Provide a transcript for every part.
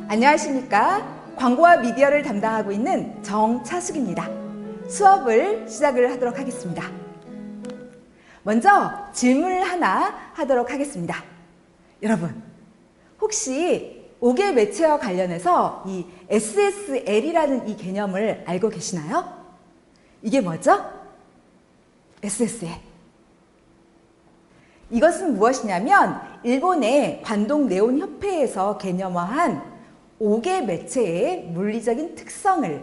안녕하십니까? 광고와 미디어를 담당하고 있는 정차숙입니다. 수업을 시작을 하도록 하겠습니다. 먼저 질문을 하나 하도록 하겠습니다. 여러분, 혹시 5개 매체와 관련해서 이 SSL이라는 이 개념을 알고 계시나요? 이게 뭐죠? SSL. 이것은 무엇이냐면 일본의 관동 네온 협회에서 개념화한 5개 매체의 물리적인 특성을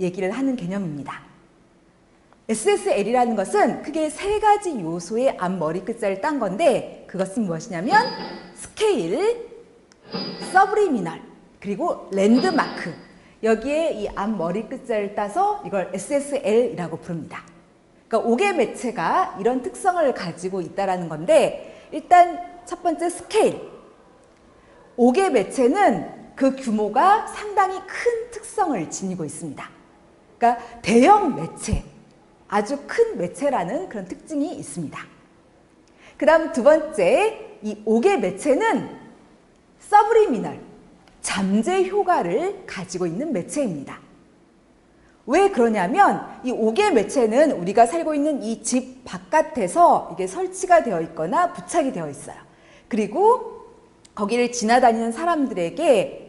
얘기를 하는 개념입니다. SSL이라는 것은 크게 3가지 요소의 앞머리 끝자를 딴 건데 그것은 무엇이냐면 스케일, 서브리미널, 그리고 랜드마크. 여기에 이 앞머리 끝자를 따서 이걸 SSL이라고 부릅니다. 그러니까 5개 매체가 이런 특성을 가지고 있다는 건데 일단 첫 번째 스케일. 5개 매체는 그 규모가 상당히 큰 특성을 지니고 있습니다. 그러니까 대형 매체, 아주 큰 매체라는 그런 특징이 있습니다. 그 다음 두 번째, 이 5개 매체는 서브리미널, 잠재 효과를 가지고 있는 매체입니다. 왜 그러냐면 이 5개 매체는 우리가 살고 있는 이 집 바깥에서 이게 설치가 되어 있거나 부착이 되어 있어요. 그리고 거기를 지나다니는 사람들에게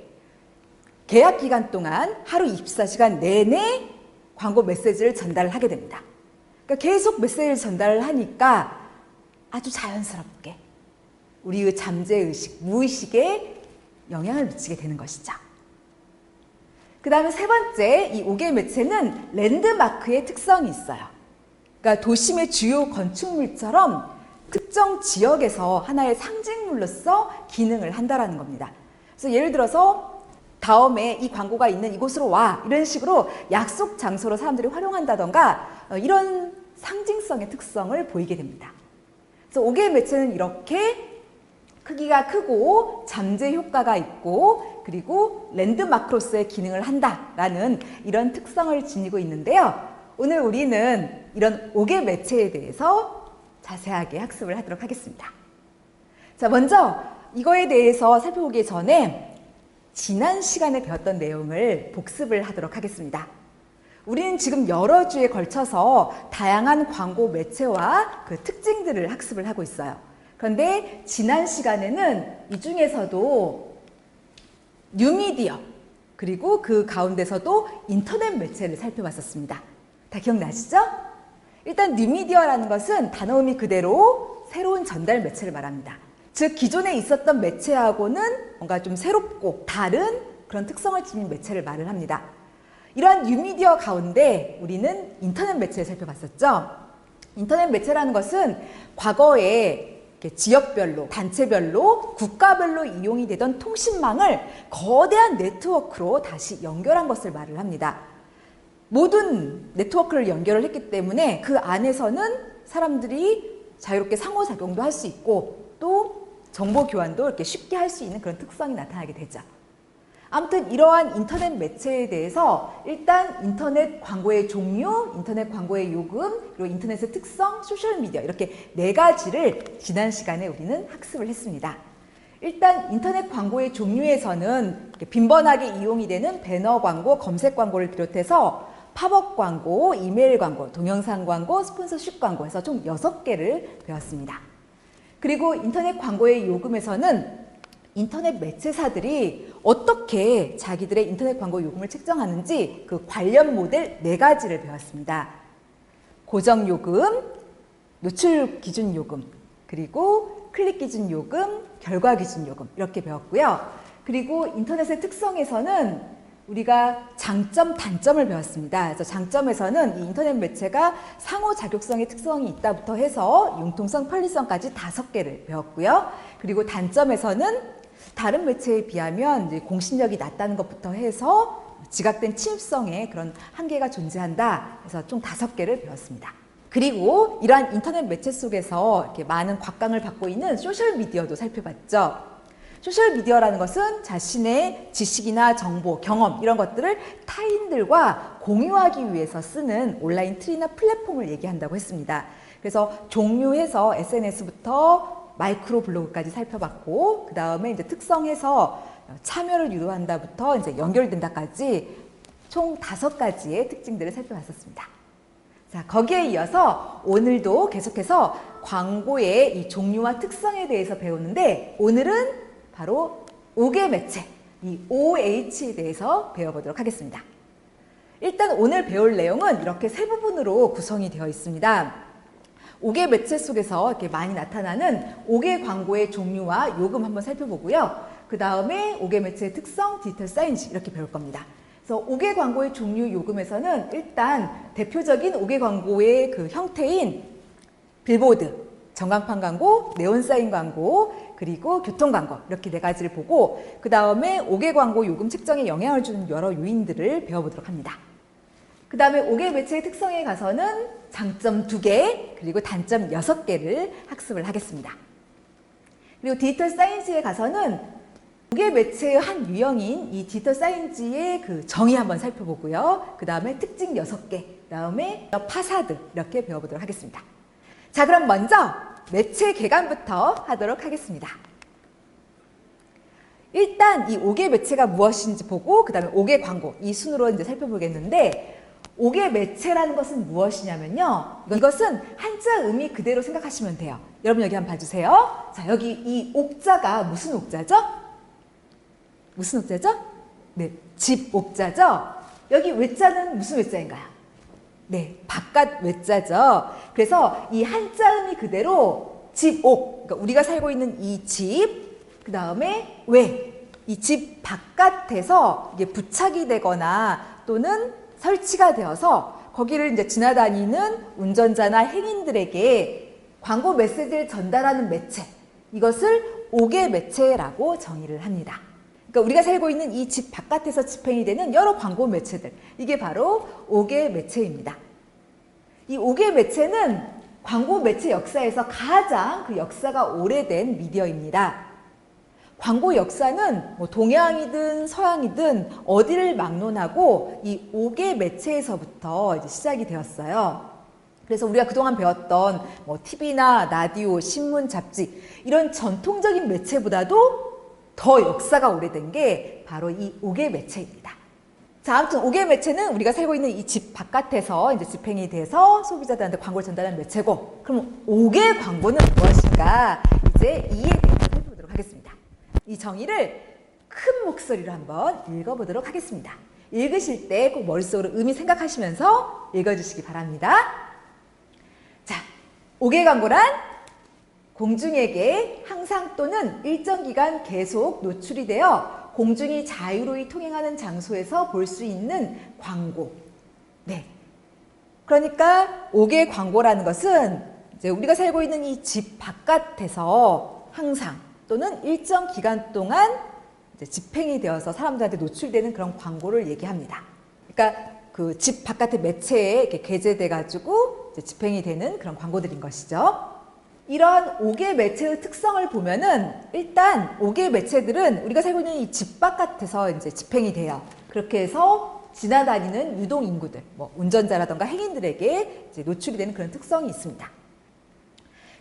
계약 기간 동안 하루 24시간 내내 광고 메시지를 전달하게 됩니다. 그러니까 계속 메시지를 전달을 하니까 아주 자연스럽게 우리의 잠재의식, 무의식에 영향을 미치게 되는 것이죠. 그 다음에 세 번째, 이 5개 매체는 랜드마크의 특성이 있어요. 그러니까 도심의 주요 건축물처럼 특정 지역에서 하나의 상징물로서 기능을 한다는 겁니다. 그래서 예를 들어서 다음에 이 광고가 있는 이곳으로 와, 이런 식으로 약속 장소로 사람들이 활용한다던가 이런 상징성의 특성을 보이게 됩니다. 그래서 5개의 매체는 이렇게 크기가 크고 잠재 효과가 있고 그리고 랜드마크로서의 기능을 한다라는 이런 특성을 지니고 있는데요. 오늘 우리는 이런 5개 매체에 대해서 자세하게 학습을 하도록 하겠습니다. 자, 먼저 이거에 대해서 살펴보기 전에 지난 시간에 배웠던 내용을 복습을 하도록 하겠습니다. 우리는 지금 여러 주에 걸쳐서 다양한 광고 매체와 그 특징들을 학습을 하고 있어요. 그런데 지난 시간에는 이 중에서도 뉴미디어 그리고 그 가운데서도 인터넷 매체를 살펴봤었습니다. 다 기억나시죠? 일단 뉴미디어라는 것은 단어 의미 그대로 새로운 전달 매체를 말합니다. 즉 기존에 있었던 매체하고는 뭔가 좀 새롭고 다른 그런 특성을 지닌 매체를 말을 합니다. 이러한 뉴미디어 가운데 우리는 인터넷 매체를 살펴봤었죠. 인터넷 매체라는 것은 과거에 지역별로, 단체별로, 국가별로 이용이 되던 통신망을 거대한 네트워크로 다시 연결한 것을 말을 합니다. 모든 네트워크를 연결을 했기 때문에 그 안에서는 사람들이 자유롭게 상호작용도 할 수 있고 또 정보 교환도 이렇게 쉽게 할 수 있는 그런 특성이 나타나게 되죠. 아무튼 이러한 인터넷 매체에 대해서 일단 인터넷 광고의 종류, 인터넷 광고의 요금, 그리고 인터넷의 특성, 소셜미디어 이렇게 4가지를 지난 시간에 우리는 학습을 했습니다. 일단 인터넷 광고의 종류에서는 빈번하게 이용이 되는 배너 광고, 검색 광고를 비롯해서 팝업 광고, 이메일 광고, 동영상 광고, 스폰서십 광고 해서 총 6개를 배웠습니다. 그리고 인터넷 광고의 요금에서는 인터넷 매체사들이 어떻게 자기들의 인터넷 광고 요금을 책정하는지 그 관련 모델 4가지를 배웠습니다. 고정 요금, 노출 기준 요금, 그리고 클릭 기준 요금, 결과 기준 요금 이렇게 배웠고요. 그리고 인터넷의 특성에서는 우리가 장점, 단점을 배웠습니다. 그래서 장점에서는 이 인터넷 매체가 상호작용성의 특성이 있다부터 해서 융통성, 편리성까지 5개를 배웠고요. 그리고 단점에서는 다른 매체에 비하면 이제 공신력이 낮다는 것부터 해서 지각된 침입성의 그런 한계가 존재한다. 그래서 총 5개를 배웠습니다. 그리고 이러한 인터넷 매체 속에서 이렇게 많은 곽강을 받고 있는 소셜미디어도 살펴봤죠. 소셜미디어라는 것은 자신의 지식이나 정보, 경험 이런 것들을 타인들과 공유하기 위해서 쓰는 온라인 툴이나 플랫폼을 얘기한다고 했습니다. 그래서 종류해서 SNS부터 마이크로 블로그까지 살펴봤고 그 다음에 이제 특성해서 참여를 유도한다부터 이제 연결된다까지 총 5가지의 특징들을 살펴봤었습니다. 자, 거기에 이어서 오늘도 계속해서 광고의 이 종류와 특성에 대해서 배우는데 오늘은 바로 5개 매체, 이 OH에 대해서 배워보도록 하겠습니다. 일단 오늘 배울 내용은 이렇게 세 부분으로 구성이 되어 있습니다. 5개 매체 속에서 이렇게 많이 나타나는 5개 광고의 종류와 요금 한번 살펴보고요. 그 다음에 5개 매체의 특성, 디지털 사이언스 이렇게 배울 겁니다. 그래서 5개 광고의 종류 요금에서는 일단 대표적인 5개 광고의 그 형태인 빌보드, 전광판 광고, 네온사인 광고, 그리고 교통 광고 이렇게 4가지를 보고 그 다음에 5개 광고 요금 책정에 영향을 주는 여러 요인들을 배워보도록 합니다. 그 다음에 5개 매체의 특성에 가서는 장점 2개 그리고 단점 6개를 학습을 하겠습니다. 그리고 디지털 사이언스에 가서는 5개 매체의 한 유형인 이 디지털 사이언스의 그 정의 한번 살펴보고요. 그 다음에 특징 6개, 그 다음에 파사드 이렇게 배워보도록 하겠습니다. 자, 그럼 먼저 매체 개관부터 하도록 하겠습니다. 일단 이 5개 매체가 무엇인지 보고 그 다음에 5개 광고 이 순으로 이제 살펴보겠는데 5개 매체라는 것은 무엇이냐면요. 이것은 한자 의미 그대로 생각하시면 돼요. 여러분 여기 한번 봐주세요. 자, 여기 이 옥자가 무슨 옥자죠? 무슨 옥자죠? 네, 집 옥자죠? 여기 외자는 무슨 외자인가요? 네, 바깥 외자죠. 그래서 이 한자 의미 그대로 집, 옥, 그러니까 우리가 살고 있는 이 집, 그 다음에 외, 이 집 바깥에서 이게 부착이 되거나 또는 설치가 되어서 거기를 이제 지나다니는 운전자나 행인들에게 광고 메시지를 전달하는 매체, 이것을 5개 매체라고 정의를 합니다. 그러니까 우리가 살고 있는 이 집 바깥에서 집행이 되는 여러 광고 매체들, 이게 바로 5개 매체입니다. 이 5개 매체는 광고 매체 역사에서 가장 그 역사가 오래된 미디어입니다. 광고 역사는 뭐 동양이든 서양이든 어디를 막론하고 이 5개 매체에서부터 이제 시작이 되었어요. 그래서 우리가 그동안 배웠던 뭐 TV나 라디오, 신문, 잡지 이런 전통적인 매체보다도 더 역사가 오래된 게 바로 이 5개 매체입니다. 자, 아무튼 5개 매체는 우리가 살고 있는 이 집 바깥에서 이제 집행이 돼서 소비자들한테 광고를 전달하는 매체고, 그럼 5개 광고는 무엇인가? 이제 이에 대해서 살펴보도록 하겠습니다. 이 정의를 큰 목소리로 한번 읽어보도록 하겠습니다. 읽으실 때 꼭 머릿속으로 의미 생각하시면서 읽어주시기 바랍니다. 자, 5개 광고란 공중에게 항상 또는 일정 기간 계속 노출이 되어 공중이 자유로이 통행하는 장소에서 볼 수 있는 광고. 네. 그러니까 5개 광고라는 것은 이제 우리가 살고 있는 이 집 바깥에서 항상 또는 일정 기간 동안 이제 집행이 되어서 사람들한테 노출되는 그런 광고를 얘기합니다. 그러니까 그 집 바깥의 매체에 이렇게 게재돼 가지고 이제 집행이 되는 그런 광고들인 것이죠. 이런 5개 매체의 특성을 보면은 일단 5개 매체들은 우리가 살고 있는 이 집 바깥에서 이제 집행이 돼요. 그렇게 해서 지나다니는 유동 인구들, 뭐 운전자라던가 행인들에게 이제 노출이 되는 그런 특성이 있습니다.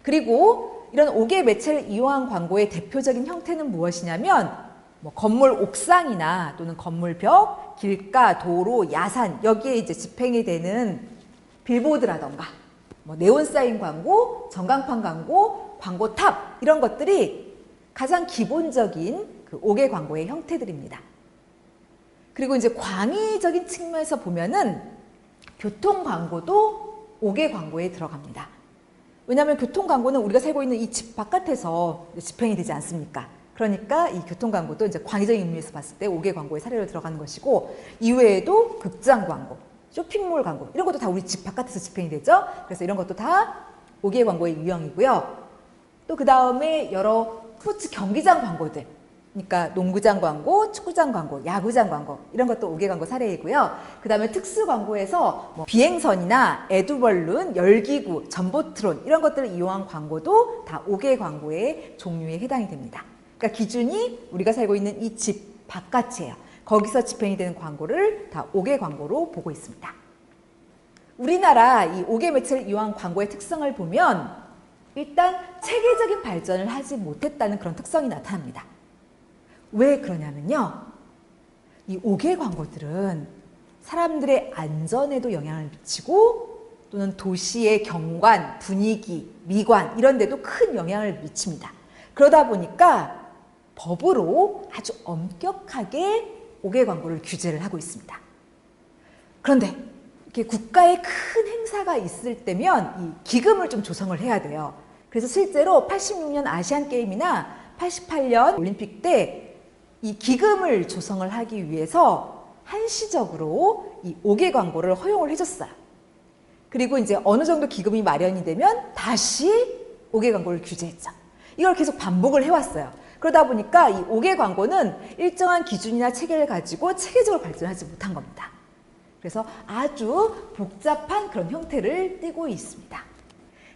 그리고 이런 5개 매체를 이용한 광고의 대표적인 형태는 무엇이냐면 뭐 건물 옥상이나 또는 건물 벽, 길가, 도로, 야산 여기에 이제 집행이 되는 빌보드라던가 뭐 네온사인 광고, 전광판 광고, 광고탑 이런 것들이 가장 기본적인 그 5개 광고의 형태들입니다. 그리고 이제 광의적인 측면에서 보면은 교통 광고도 5개 광고에 들어갑니다. 왜냐하면 교통 광고는 우리가 살고 있는 이 집 바깥에서 집행이 되지 않습니까? 그러니까 이 교통 광고도 이제 광의적인 의미에서 봤을 때 5개 광고의 사례로 들어가는 것이고, 이외에도 극장 광고, 쇼핑몰 광고 이런 것도 다 우리 집 바깥에서 집행이 되죠. 그래서 이런 것도 다 5개 광고의 유형이고요. 또 그 다음에 여러 스포츠 경기장 광고들, 그러니까 농구장 광고, 축구장 광고, 야구장 광고 이런 것도 5개 광고 사례이고요. 그 다음에 특수 광고에서 뭐 비행선이나 에두벌룬, 열기구, 전보트론 이런 것들을 이용한 광고도 다 5개 광고의 종류에 해당이 됩니다. 그러니까 기준이 우리가 살고 있는 이 집 바깥이에요. 거기서 집행이 되는 광고를 다 5개 광고로 보고 있습니다. 우리나라 이 5개 매체를 이용한 광고의 특성을 보면 일단 체계적인 발전을 하지 못했다는 그런 특성이 나타납니다. 왜 그러냐면요. 이 5개 광고들은 사람들의 안전에도 영향을 미치고 또는 도시의 경관, 분위기, 미관 이런 데도 큰 영향을 미칩니다. 그러다 보니까 법으로 아주 엄격하게 5개 광고를 규제를 하고 있습니다. 그런데 이렇게 국가의 큰 행사가 있을 때면 이 기금을 좀 조성을 해야 돼요. 그래서 실제로 86년 아시안 게임이나 88년 올림픽 때 이 기금을 조성을 하기 위해서 한시적으로 이 5개 광고를 허용을 해줬어요. 그리고 이제 어느 정도 기금이 마련이 되면 다시 5개 광고를 규제했죠. 이걸 계속 반복을 해왔어요. 그러다 보니까 이 5개 광고는 일정한 기준이나 체계를 가지고 체계적으로 발전하지 못한 겁니다. 그래서 아주 복잡한 그런 형태를 띠고 있습니다.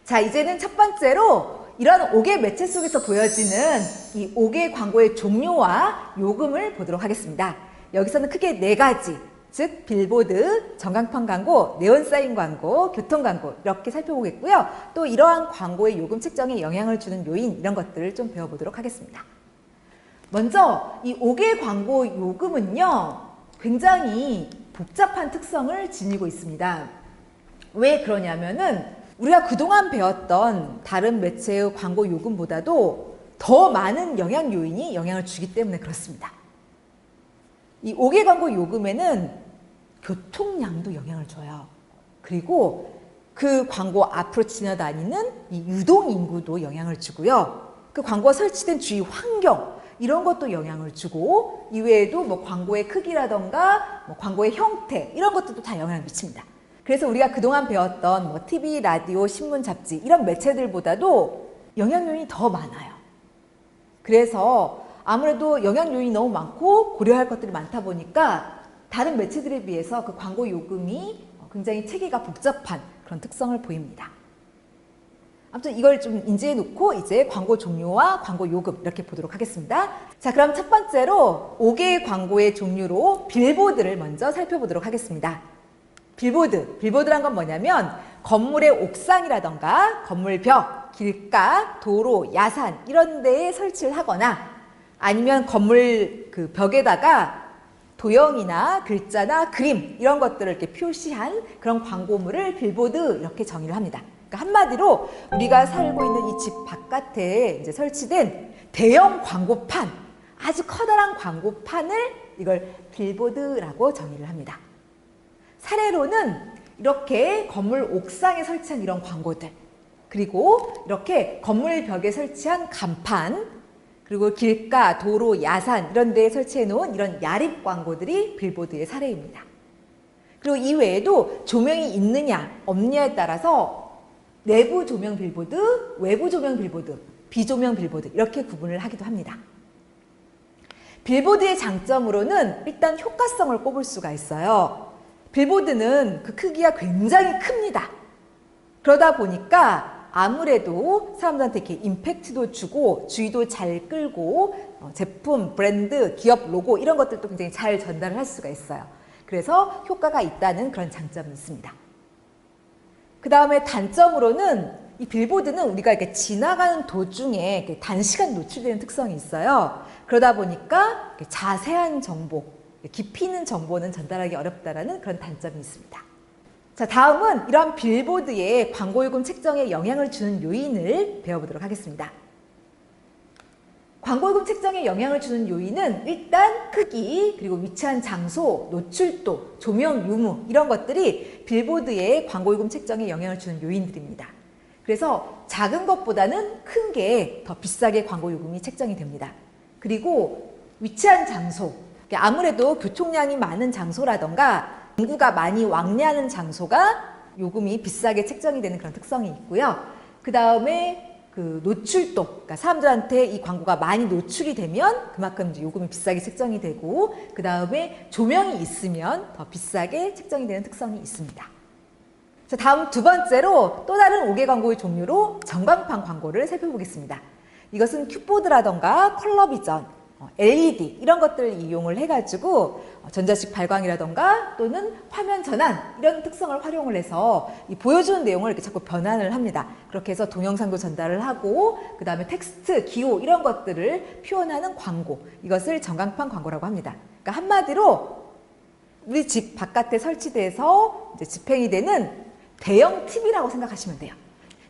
자, 이제는 첫 번째로 이런 5개 매체 속에서 보여지는 이 5개 광고의 종류와 요금을 보도록 하겠습니다. 여기서는 크게 4가지, 즉 빌보드, 전광판 광고, 네온사인 광고, 교통 광고 이렇게 살펴보겠고요. 또 이러한 광고의 요금 책정에 영향을 주는 요인 이런 것들을 좀 배워보도록 하겠습니다. 먼저 이 5개 광고 요금은요. 굉장히 복잡한 특성을 지니고 있습니다. 왜 그러냐면은 우리가 그동안 배웠던 다른 매체의 광고 요금보다도 더 많은 영향 요인이 영향을 주기 때문에 그렇습니다. 이 5개 광고 요금에는 교통량도 영향을 줘요. 그리고 그 광고 앞으로 지나다니는 이 유동 인구도 영향을 주고요. 그 광고가 설치된 주위 환경 이런 것도 영향을 주고 이외에도 뭐 광고의 크기라던가 뭐 광고의 형태 이런 것들도 다 영향을 미칩니다. 그래서 우리가 그동안 배웠던 뭐 TV, 라디오, 신문, 잡지 이런 매체들보다도 영향 요인이 더 많아요. 그래서 아무래도 영향 요인이 너무 많고 고려할 것들이 많다 보니까 다른 매체들에 비해서 그 광고 요금이 굉장히 체계가 복잡한 그런 특성을 보입니다. 아무튼 이걸 좀 인지해 놓고 이제 광고 종류와 광고 요금 이렇게 보도록 하겠습니다. 자, 그럼 첫 번째로 5개의 광고의 종류로 빌보드를 먼저 살펴보도록 하겠습니다. 빌보드란 건 뭐냐면 건물의 옥상이라던가 건물 벽, 길가, 도로, 야산 이런 데에 설치를 하거나 아니면 건물 그 벽에다가 도형이나 글자나 그림 이런 것들을 이렇게 표시한 그런 광고물을 빌보드 이렇게 정의를 합니다. 그러니까 한마디로 우리가 살고 있는 이 집 바깥에 이제 설치된 대형 광고판, 아주 커다란 광고판을 이걸 빌보드라고 정의를 합니다. 사례로는 이렇게 건물 옥상에 설치한 이런 광고들, 그리고 이렇게 건물 벽에 설치한 간판, 그리고 길가, 도로, 야산 이런 데에 설치해 놓은 이런 야립 광고들이 빌보드의 사례입니다. 그리고 이외에도 조명이 있느냐 없느냐에 따라서 내부 조명 빌보드, 외부 조명 빌보드, 비조명 빌보드 이렇게 구분을 하기도 합니다. 빌보드의 장점으로는 일단 효과성을 꼽을 수가 있어요. 빌보드는 그 크기가 굉장히 큽니다. 그러다 보니까 아무래도 사람들한테 이렇게 임팩트도 주고 주의도 잘 끌고 제품, 브랜드, 기업 로고 이런 것들도 굉장히 잘 전달을 할 수가 있어요. 그래서 효과가 있다는 그런 장점이 있습니다. 그 다음에 단점으로는 이 빌보드는 우리가 이렇게 지나가는 도중에 이렇게 단시간 노출되는 특성이 있어요. 그러다 보니까 자세한 정보, 깊이 있는 정보는 전달하기 어렵다라는 그런 단점이 있습니다. 자, 다음은 이러한 빌보드의 광고 요금 책정에 영향을 주는 요인을 배워보도록 하겠습니다. 광고 요금 책정에 영향을 주는 요인은 일단 크기, 그리고 위치한 장소, 노출도, 조명 유무 이런 것들이 빌보드의 광고 요금 책정에 영향을 주는 요인들입니다. 그래서 작은 것보다는 큰 게 더 비싸게 광고 요금이 책정이 됩니다. 그리고 위치한 장소, 아무래도 교통량이 많은 장소라던가 인구가 많이 왕래하는 장소가 요금이 비싸게 책정이 되는 그런 특성이 있고요. 그 다음에 그 노출도, 그러니까 사람들한테 이 광고가 많이 노출이 되면 그만큼 이제 요금이 비싸게 책정이 되고, 그 다음에 조명이 있으면 더 비싸게 책정이 되는 특성이 있습니다. 자, 다음 두 번째로 또 다른 5개 광고의 종류로 전광판 광고를 살펴보겠습니다. 이것은 큐보드라던가 컬러비전, LED 이런 것들을 이용을 해가지고 전자식 발광이라던가 또는 화면 전환 이런 특성을 활용을 해서 이 보여주는 내용을 이렇게 자꾸 변환을 합니다. 그렇게 해서 동영상도 전달을 하고 그 다음에 텍스트, 기호 이런 것들을 표현하는 광고, 이것을 전광판 광고라고 합니다. 그러니까 한마디로 우리 집 바깥에 설치돼서 이제 집행이 되는 대형 TV라고 생각하시면 돼요.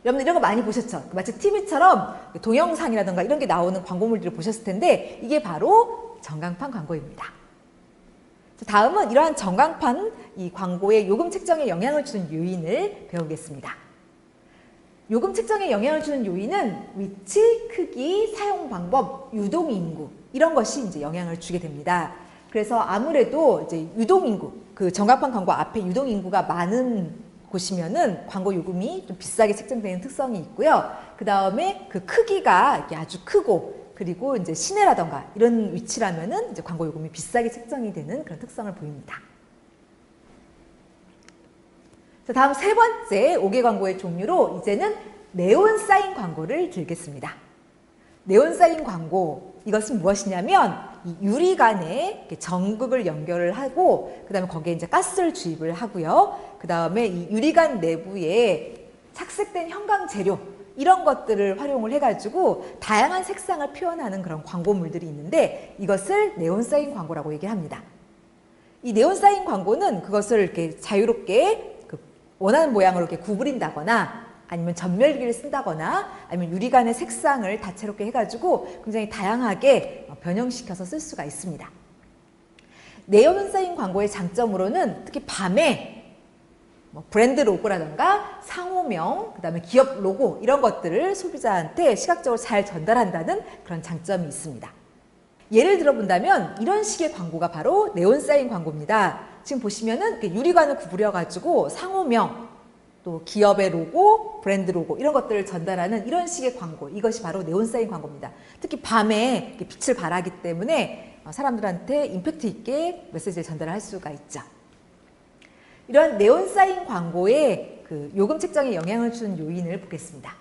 여러분 이런 거 많이 보셨죠? 마치 TV처럼 동영상이라든가 이런 게 나오는 광고물들을 보셨을 텐데 이게 바로 전광판 광고입니다. 다음은 이러한 전광판 이 광고의 요금 책정에 영향을 주는 요인을 배우겠습니다. 요금 책정에 영향을 주는 요인은 위치, 크기, 사용 방법, 유동 인구 이런 것이 이제 영향을 주게 됩니다. 그래서 아무래도 이제 유동 인구, 그 전광판 광고 앞에 유동 인구가 많은 곳이면은 광고 요금이 좀 비싸게 책정되는 특성이 있고요. 그 다음에 그 크기가 이렇게 아주 크고 그리고 이제 시내라던가 이런 위치라면은 이제 광고 요금이 비싸게 책정이 되는 그런 특성을 보입니다. 자, 다음 세 번째 5개 광고의 종류로 이제는 네온 사인 광고를 들겠습니다. 네온 사인 광고, 이것은 무엇이냐면 이 유리관에 전극을 연결을 하고 그 다음에 거기에 이제 가스를 주입을 하고요. 그 다음에 이 유리관 내부에 착색된 형광 재료 이런 것들을 활용을 해가지고 다양한 색상을 표현하는 그런 광고물들이 있는데 이것을 네온 사인 광고라고 얘기합니다. 이 네온 사인 광고는 그것을 이렇게 자유롭게 원하는 모양으로 이렇게 구부린다거나 아니면 전멸기를 쓴다거나 아니면 유리관의 색상을 다채롭게 해가지고 굉장히 다양하게 변형시켜서 쓸 수가 있습니다. 네온 사인 광고의 장점으로는 특히 밤에 브랜드 로고라든가 상호명, 그 다음에 기업 로고 이런 것들을 소비자한테 시각적으로 잘 전달한다는 그런 장점이 있습니다. 예를 들어본다면 이런 식의 광고가 바로 네온 사인 광고입니다. 지금 보시면은 유리관을 구부려가지고 상호명, 또 기업의 로고, 브랜드 로고 이런 것들을 전달하는 이런 식의 광고, 이것이 바로 네온 사인 광고입니다. 특히 밤에 빛을 발하기 때문에 사람들한테 임팩트 있게 메시지를 전달할 수가 있죠. 이런 네온 사인 광고의 그 요금 책정에 영향을 주는 요인을 보겠습니다.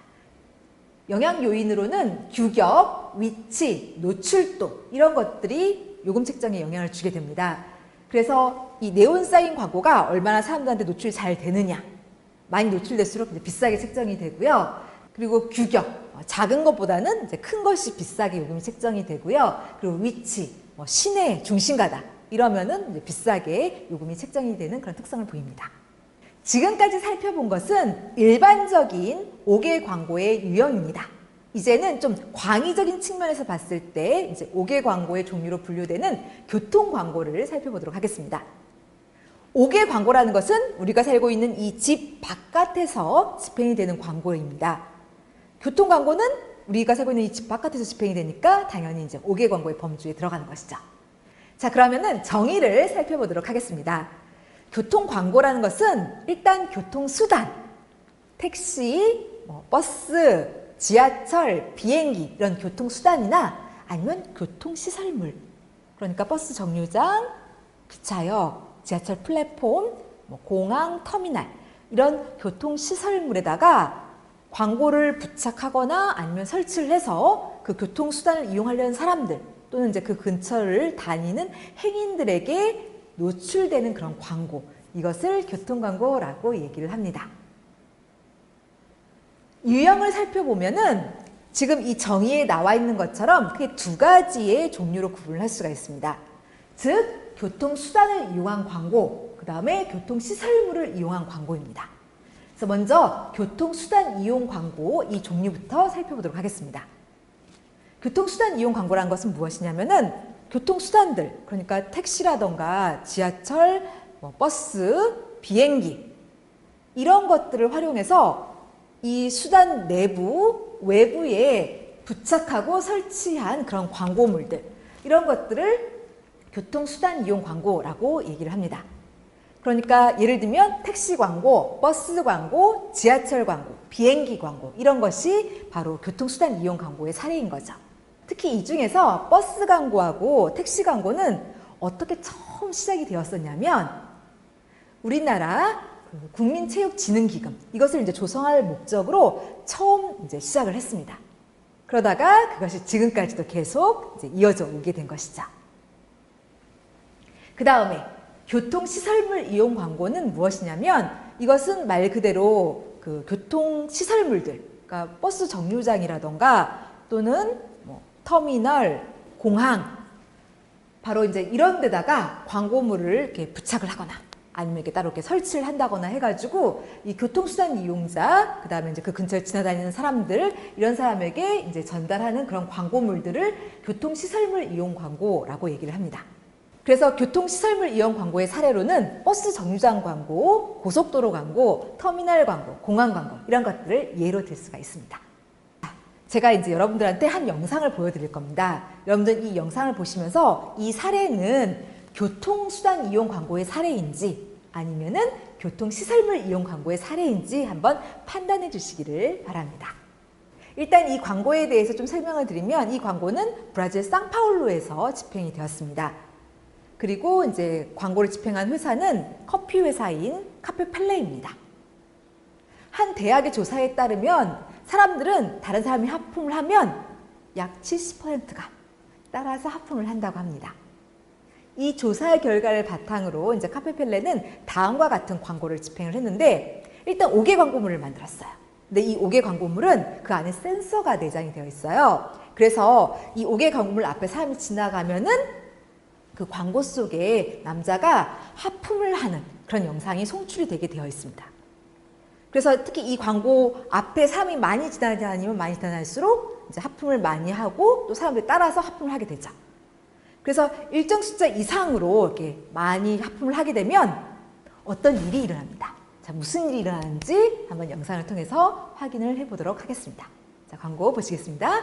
영향 요인으로는 규격, 위치, 노출도 이런 것들이 요금 책정에 영향을 주게 됩니다. 그래서 이 네온 사인 광고가 얼마나 사람들한테 노출이 잘 되느냐, 많이 노출될수록 이제 비싸게 책정이 되고요. 그리고 규격, 작은 것보다는 이제 큰 것이 비싸게 요금이 책정이 되고요. 그리고 위치, 시내 중심가다 이러면은 이제 비싸게 요금이 책정이 되는 그런 특성을 보입니다. 지금까지 살펴본 것은 일반적인 5개 광고의 유형입니다. 이제는 좀 광의적인 측면에서 봤을 때 이제 5개 광고의 종류로 분류되는 교통 광고를 살펴보도록 하겠습니다. 5개 광고라는 것은 우리가 살고 있는 이 집 바깥에서 집행이 되는 광고입니다. 교통 광고는 우리가 살고 있는 이 집 바깥에서 집행이 되니까 당연히 이제 5개 광고의 범주에 들어가는 것이죠. 자, 그러면은 정의를 살펴보도록 하겠습니다. 교통 광고라는 것은 일단 교통수단, 택시, 버스, 지하철, 비행기 이런 교통수단이나 아니면 교통시설물, 그러니까 버스 정류장, 기차역, 지하철 플랫폼, 공항, 터미널 이런 교통시설물에다가 광고를 부착하거나 아니면 설치를 해서 그 교통수단을 이용하려는 사람들 또는 이제 그 근처를 다니는 행인들에게 노출되는 그런 광고, 이것을 교통광고라고 얘기를 합니다. 유형을 살펴보면은 지금 이 정의에 나와 있는 것처럼 크게 두 가지의 종류로 구분을 할 수가 있습니다. 즉, 교통수단을 이용한 광고, 그 다음에 교통시설물을 이용한 광고입니다. 그래서 먼저 교통수단 이용 광고 이 종류부터 살펴보도록 하겠습니다. 교통수단 이용 광고라는 것은 무엇이냐면은 교통수단들, 그러니까 택시라던가 지하철, 버스, 비행기 이런 것들을 활용해서 이 수단 내부, 외부에 부착하고 설치한 그런 광고물들, 이런 것들을 교통수단 이용 광고라고 얘기를 합니다. 그러니까 예를 들면 택시 광고, 버스 광고, 지하철 광고, 비행기 광고 이런 것이 바로 교통수단 이용 광고의 사례인 거죠. 특히 이 중에서 버스 광고하고 택시 광고는 어떻게 처음 시작이 되었었냐면 우리나라 국민체육진흥기금 이것을 이제 조성할 목적으로 처음 이제 시작을 했습니다. 그러다가 그것이 지금까지도 계속 이제 이어져 오게 된 것이죠. 그 다음에 교통시설물 이용 광고는 무엇이냐면 이것은 말 그대로 그 교통시설물들, 그러니까 버스 정류장이라던가 또는 뭐 터미널, 공항, 바로 이제 이런 데다가 광고물을 이렇게 부착을 하거나 아니면 이렇게 따로 이렇게 설치를 한다거나 해가지고 이 교통수단 이용자, 그 다음에 이제 그 근처에 지나다니는 사람들, 이런 사람에게 이제 전달하는 그런 광고물들을 교통시설물 이용 광고라고 얘기를 합니다. 그래서 교통시설물 이용 광고의 사례로는 버스 정류장 광고, 고속도로 광고, 터미널 광고, 공항 광고 이런 것들을 예로 들 수가 있습니다. 제가 이제 여러분들한테 한 영상을 보여드릴 겁니다. 여러분들 이 영상을 보시면서 이 사례는 교통수단 이용 광고의 사례인지 아니면은 교통시설물 이용 광고의 사례인지 한번 판단해 주시기를 바랍니다. 일단 이 광고에 대해서 좀 설명을 드리면 이 광고는 브라질 상파울루에서 집행이 되었습니다. 그리고 이제 광고를 집행한 회사는 커피 회사인 카페펠레입니다. 한 대학의 조사에 따르면 사람들은 다른 사람이 하품을 하면 약 70%가 따라서 하품을 한다고 합니다. 이 조사의 결과를 바탕으로 이제 카페펠레는 다음과 같은 광고를 집행을 했는데 일단 5개 광고물을 만들었어요. 근데 이 5개 광고물은 그 안에 센서가 내장이 되어 있어요. 그래서 이 5개 광고물 앞에 사람이 지나가면은 그 광고 속에 남자가 하품을 하는 그런 영상이 송출이 되게 되어 있습니다. 그래서 특히 이 광고 앞에 사람이 많이 지나다니면 많이 지나갈수록 이제 하품을 많이 하고 또 사람들이 따라서 하품을 하게 되죠. 그래서 일정 숫자 이상으로 이렇게 많이 하품을 하게 되면 어떤 일이 일어납니다. 자, 무슨 일이 일어나는지 한번 영상을 통해서 확인을 해보도록 하겠습니다. 자, 광고 보시겠습니다.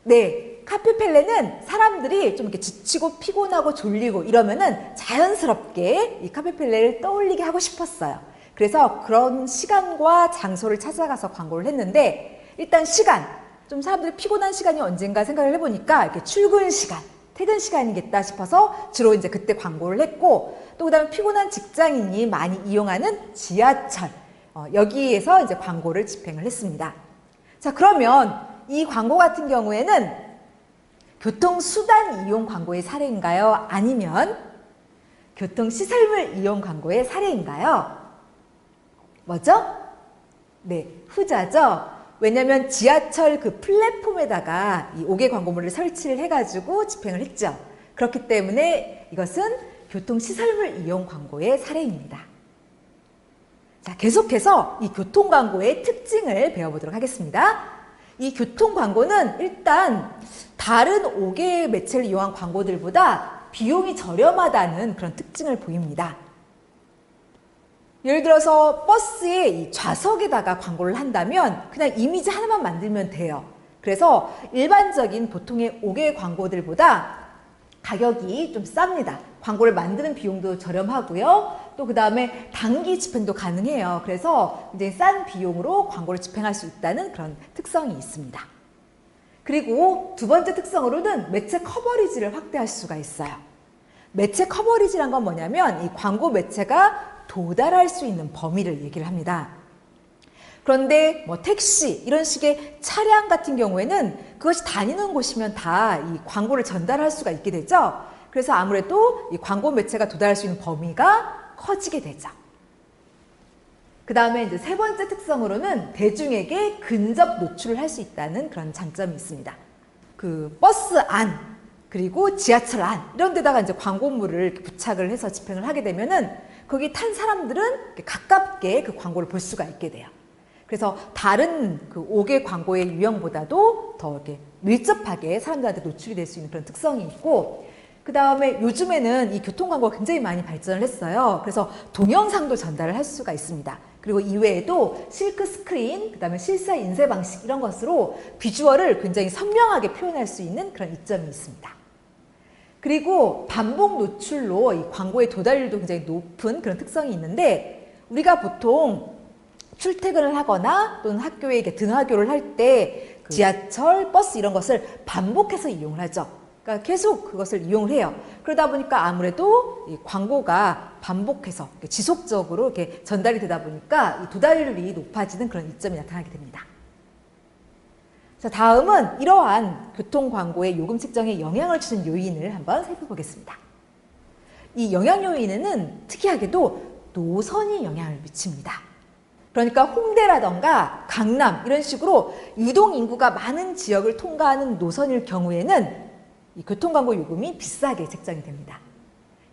네, 카페펠레는 사람들이 좀 이렇게 지치고 피곤하고 졸리고 이러면은 자연스럽게 이 카페펠레를 떠올리게 하고 싶었어요. 그래서 그런 시간과 장소를 찾아가서 광고를 했는데 일단 시간, 좀 사람들이 피곤한 시간이 언젠가 생각을 해보니까 이렇게 출근 시간, 퇴근 시간이겠다 싶어서 주로 이제 그때 광고를 했고 또 그다음에 피곤한 직장인이 많이 이용하는 지하철, 여기에서 이제 광고를 집행을 했습니다. 자, 그러면 이 광고 같은 경우에는 교통수단 이용 광고의 사례인가요? 아니면 교통시설물 이용 광고의 사례인가요? 뭐죠? 네, 후자죠. 왜냐하면 지하철 그 플랫폼에다가 이 5개 광고물을 설치를 해가지고 집행을 했죠. 그렇기 때문에 이것은 교통시설물 이용 광고의 사례입니다. 자, 계속해서 이 교통 광고의 특징을 배워보도록 하겠습니다. 이 교통 광고는 일단 다른 5개의 매체를 이용한 광고들보다 비용이 저렴하다는 그런 특징을 보입니다. 예를 들어서 버스의 이 좌석에다가 광고를 한다면 그냥 이미지 하나만 만들면 돼요. 그래서 일반적인 보통의 5개의 광고들보다 가격이 좀 쌉니다. 광고를 만드는 비용도 저렴하고요. 또 그 다음에 단기 집행도 가능해요. 그래서 굉장히 싼 비용으로 광고를 집행할 수 있다는 그런 특성이 있습니다. 그리고 두 번째 특성으로는 매체 커버리지를 확대할 수가 있어요. 매체 커버리지란 건 뭐냐면 이 광고 매체가 도달할 수 있는 범위를 얘기를 합니다. 그런데 뭐 택시 이런 식의 차량 같은 경우에는 그것이 다니는 곳이면 다 이 광고를 전달할 수가 있게 되죠. 그래서 아무래도 이 광고 매체가 도달할 수 있는 범위가 커지게 되죠. 그 다음에 이제 세 번째 특성으로는 대중에게 근접 노출을 할 수 있다는 그런 장점이 있습니다. 그 버스 안 그리고 지하철 안 이런 데다가 이제 광고물을 부착을 해서 집행을 하게 되면은 거기 탄 사람들은 가깝게 그 광고를 볼 수가 있게 돼요. 그래서 다른 그 5개 광고의 유형보다도 더 이렇게 밀접하게 사람들한테 노출이 될 수 있는 그런 특성이 있고, 그 다음에 요즘에는 이 교통 광고가 굉장히 많이 발전을 했어요. 그래서 동영상도 전달을 할 수가 있습니다. 그리고 이외에도 실크 스크린, 그 다음에 실사 인쇄 방식 이런 것으로 비주얼을 굉장히 선명하게 표현할 수 있는 그런 이점이 있습니다. 그리고 반복 노출로 이 광고의 도달률도 굉장히 높은 그런 특성이 있는데, 우리가 보통 출퇴근을 하거나 또는 학교에 등하교를 할 때 그 지하철, 버스 이런 것을 반복해서 이용을 하죠. 그러니까 계속 그것을 이용을 해요. 그러다 보니까 아무래도 이 광고가 반복해서 지속적으로 이렇게 전달이 되다 보니까 이 도달률이 높아지는 그런 이점이 나타나게 됩니다. 자, 다음은 이러한 교통 광고의 요금 책정에 영향을 주는 요인을 한번 살펴보겠습니다. 이 영향 요인에는 특이하게도 노선이 영향을 미칩니다. 그러니까 홍대라던가 강남 이런 식으로 유동 인구가 많은 지역을 통과하는 노선일 경우에는 이 교통광고 요금이 비싸게 책정이 됩니다.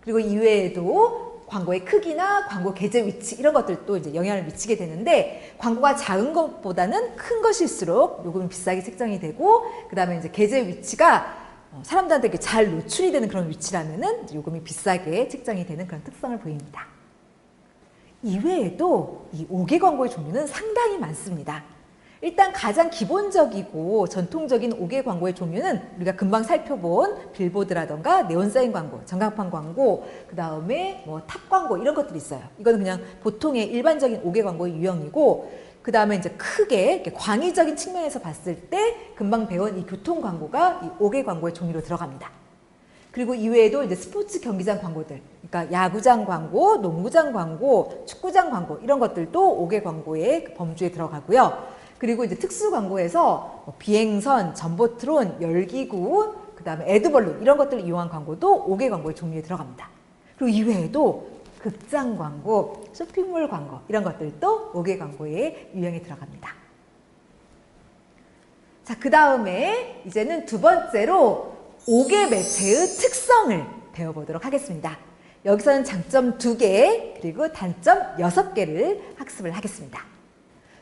그리고 이외에도 광고의 크기나 광고 게재 위치 이런 것들도 이제 영향을 미치게 되는데, 광고가 작은 것보다는 큰 것일수록 요금이 비싸게 책정이 되고, 그 다음에 이제 게재 위치가 사람들한테 이렇게 잘 노출이 되는 그런 위치라면은 요금이 비싸게 책정이 되는 그런 특성을 보입니다. 이외에도 이 5개 광고의 종류는 상당히 많습니다. 일단 가장 기본적이고 전통적인 5개 광고의 종류는 우리가 금방 살펴본 빌보드라던가 네온사인 광고, 전광판 광고, 그 다음에 뭐 탑 광고 이런 것들이 있어요. 이건 그냥 보통의 일반적인 5개 광고의 유형이고, 그 다음에 이제 크게 이렇게 광의적인 측면에서 봤을 때 금방 배운 이 교통 광고가 이 5개 광고의 종류로 들어갑니다. 그리고 이외에도 이제 스포츠 경기장 광고들, 그러니까 야구장 광고, 농구장 광고, 축구장 광고 이런 것들도 5개 광고의 범주에 들어가고요. 그리고 이제 특수 광고에서 비행선, 전보트론, 열기구, 그 다음에 에드벌룬 이런 것들을 이용한 광고도 5개 광고의 종류에 들어갑니다. 그리고 이외에도 극장 광고, 쇼핑몰 광고 이런 것들도 5개 광고의 유형에 들어갑니다. 자, 그 다음에 이제는 두 번째로 5개 매체의 특성을 배워보도록 하겠습니다. 여기서는 장점 2개 그리고 단점 6개를 학습을 하겠습니다.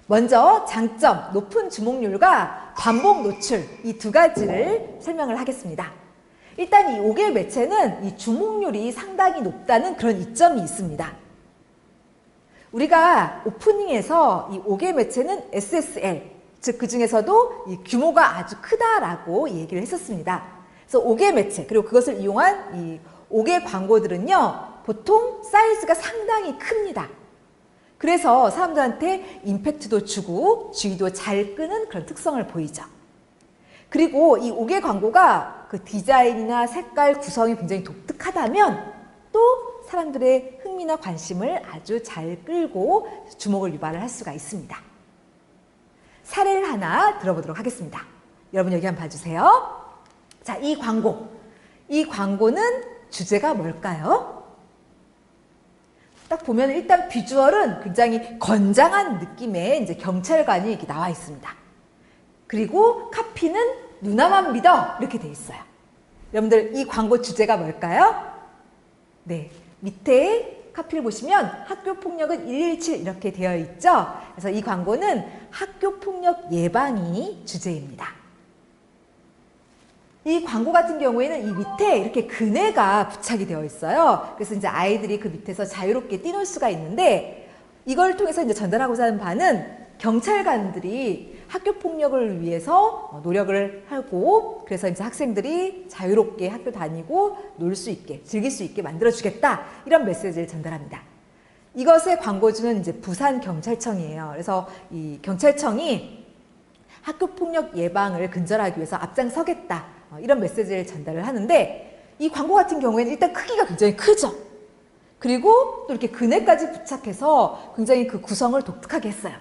먼저 장점, 높은 주목률과 반복 노출 이 두 가지를 설명을 하겠습니다. 일단 이 5개 매체는 이 주목률이 상당히 높다는 그런 이점이 있습니다. 우리가 오프닝에서 이 5개 매체는 SSL, 즉 그 중에서도 이 규모가 아주 크다라고 얘기를 했었습니다. 그래서 5개 매체 그리고 그것을 이용한 이 5개 광고들은요 보통 사이즈가 상당히 큽니다. 그래서 사람들한테 임팩트도 주고 주의도 잘 끄는 그런 특성을 보이죠. 그리고 이 5개 광고가 그 디자인이나 색깔 구성이 굉장히 독특하다면 또 사람들의 흥미나 관심을 아주 잘 끌고 주목을 유발을 할 수가 있습니다. 사례를 하나 들어보도록 하겠습니다. 여러분 여기 한번 봐주세요. 자, 이 광고는 주제가 뭘까요? 딱 보면 일단 비주얼은 굉장히 건장한 느낌의 이제 경찰관이 이렇게 나와 있습니다. 그리고 카피는 누나만 믿어 이렇게 돼 있어요. 여러분들 이 광고 주제가 뭘까요? 네, 밑에 카피를 보시면 학교폭력은 117 이렇게 되어 있죠. 그래서 이 광고는 학교폭력 예방이 주제입니다. 이 광고 같은 경우에는 이 밑에 이렇게 그네가 부착이 되어 있어요. 그래서 이제 아이들이 그 밑에서 자유롭게 뛰놀 수가 있는데, 이걸 통해서 이제 전달하고자 하는 바는 경찰관들이 학교 폭력을 위해서 노력을 하고, 그래서 이제 학생들이 자유롭게 학교 다니고 놀 수 있게, 즐길 수 있게 만들어주겠다, 이런 메시지를 전달합니다. 이것의 광고주는 이제 부산경찰청이에요. 그래서 이 경찰청이 학교폭력 예방을 근절하기 위해서 앞장서겠다. 이런 메시지를 전달을 하는데 이 광고 같은 경우에는 일단 크기가 굉장히 크죠. 그리고 또 이렇게 그네까지 부착해서 굉장히 그 구성을 독특하게 했어요.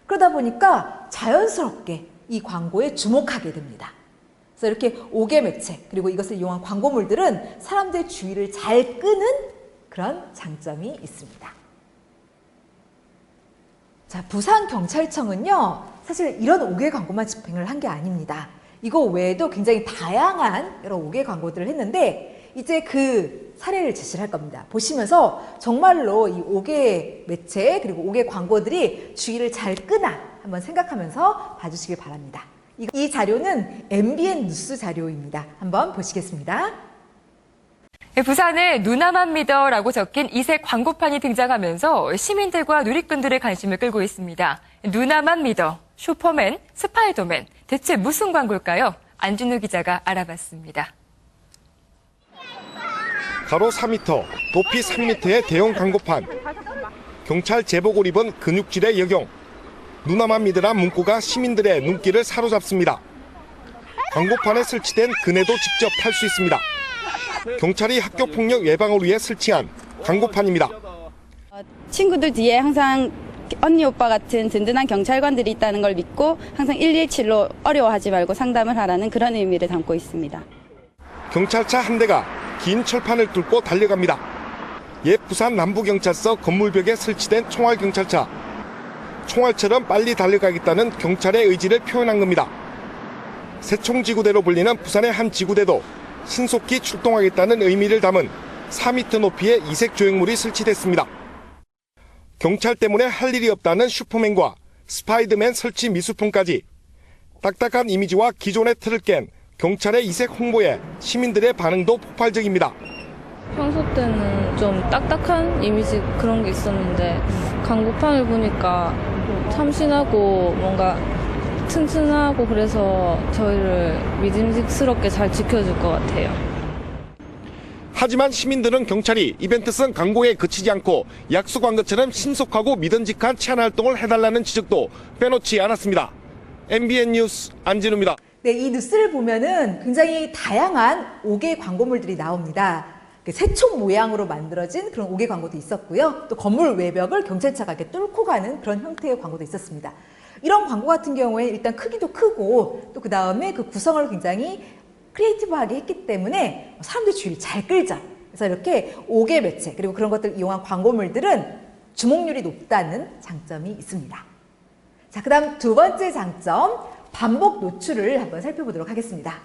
그러다 보니까 자연스럽게 이 광고에 주목하게 됩니다. 그래서 이렇게 5개 매체 그리고 이것을 이용한 광고물들은 사람들의 주의를 잘 끄는 그런 장점이 있습니다. 자, 부산경찰청은요, 사실 이런 5개 광고만 집행을 한 게 아닙니다. 이거 외에도 굉장히 다양한 여러 5개 광고들을 했는데 이제 그 사례를 제시를 할 겁니다. 보시면서 정말로 이 5개 매체 그리고 5개 광고들이 주의를 잘 끄나 한번 생각하면서 봐주시길 바랍니다. 이 자료는 MBN 뉴스 자료입니다. 한번 보시겠습니다. 부산에 누나만 믿어라고 적힌 이색 광고판이 등장하면서 시민들과 누리꾼들의 관심을 끌고 있습니다. 누나만 믿어, 슈퍼맨, 스파이더맨, 대체 무슨 광고일까요? 안준우 기자가 알아봤습니다. 가로 4m, 높이 3m의 대형 광고판. 경찰 제복을 입은 근육질의 여경. 누나만 믿으라 문구가 시민들의 눈길을 사로잡습니다. 광고판에 설치된 그네도 직접 탈 수 있습니다. 경찰이 학교폭력 예방을 위해 설치한 광고판입니다. 친구들 뒤에 항상 언니 오빠 같은 든든한 경찰관들이 있다는 걸 믿고 항상 117로 어려워하지 말고 상담을 하라는 그런 의미를 담고 있습니다. 경찰차 한 대가 긴 철판을 뚫고 달려갑니다. 옛 부산 남부경찰서 건물벽에 설치된 총알경찰차. 총알처럼 빨리 달려가겠다는 경찰의 의지를 표현한 겁니다. 새총지구대로 불리는 부산의 한 지구대도 신속히 출동하겠다는 의미를 담은 4m 높이의 이색 조형물이 설치됐습니다. 경찰 때문에 할 일이 없다는 슈퍼맨과 스파이더맨 설치 미술품까지 딱딱한 이미지와 기존의 틀을 깬 경찰의 이색 홍보에 시민들의 반응도 폭발적입니다. 평소 때는 좀 딱딱한 이미지 그런 게 있었는데 광고판을 보니까 참신하고 뭔가 튼튼하고 그래서 저희를 믿음직스럽게 잘 지켜줄 것 같아요. 하지만 시민들은 경찰이 이벤트성 광고에 그치지 않고 약속한 것처럼 신속하고 믿음직한 치안 활동을 해달라는 지적도 빼놓지 않았습니다. MBN 뉴스 안진우입니다. 네, 이 뉴스를 보면은 굉장히 다양한 5개 광고물들이 나옵니다. 새총 모양으로 만들어진 그런 5개 광고도 있었고요. 또 건물 외벽을 경찰차가 이렇게 뚫고 가는 그런 형태의 광고도 있었습니다. 이런 광고 같은 경우에 일단 크기도 크고 또 그 다음에 그 구성을 굉장히 크리에이티브하게 했기 때문에 사람들의 주의를 잘 끌죠. 그래서 이렇게 5개 매체 그리고 그런 것들을 이용한 광고물들은 주목률이 높다는 장점이 있습니다. 자, 그 다음 두 번째 장점, 반복 노출을 한번 살펴보도록 하겠습니다.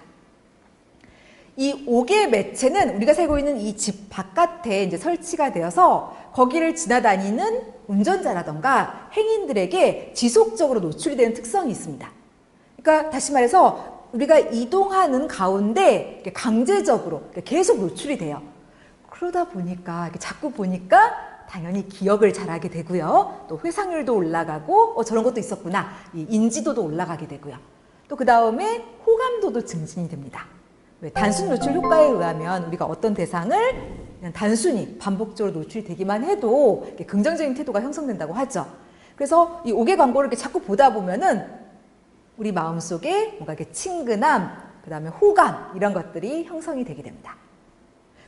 이 5개 매체는 우리가 살고 있는 이 집 바깥에 이제 설치가 되어서 거기를 지나다니는 운전자라던가 행인들에게 지속적으로 노출이 되는 특성이 있습니다. 그러니까 다시 말해서 우리가 이동하는 가운데 강제적으로 계속 노출이 돼요. 그러다 보니까 자꾸 보니까 당연히 기억을 잘하게 되고요. 또 회상률도 올라가고 저런 것도 있었구나. 이 인지도도 올라가게 되고요. 또 그 다음에 호감도도 증진이 됩니다. 왜? 단순 노출 효과에 의하면 우리가 어떤 대상을 그냥 단순히 반복적으로 노출이 되기만 해도 긍정적인 태도가 형성된다고 하죠. 그래서 이 5개 광고를 이렇게 자꾸 보다 보면은 우리 마음속에 뭔가 이렇게 친근함, 그 다음에 호감 이런 것들이 형성이 되게 됩니다.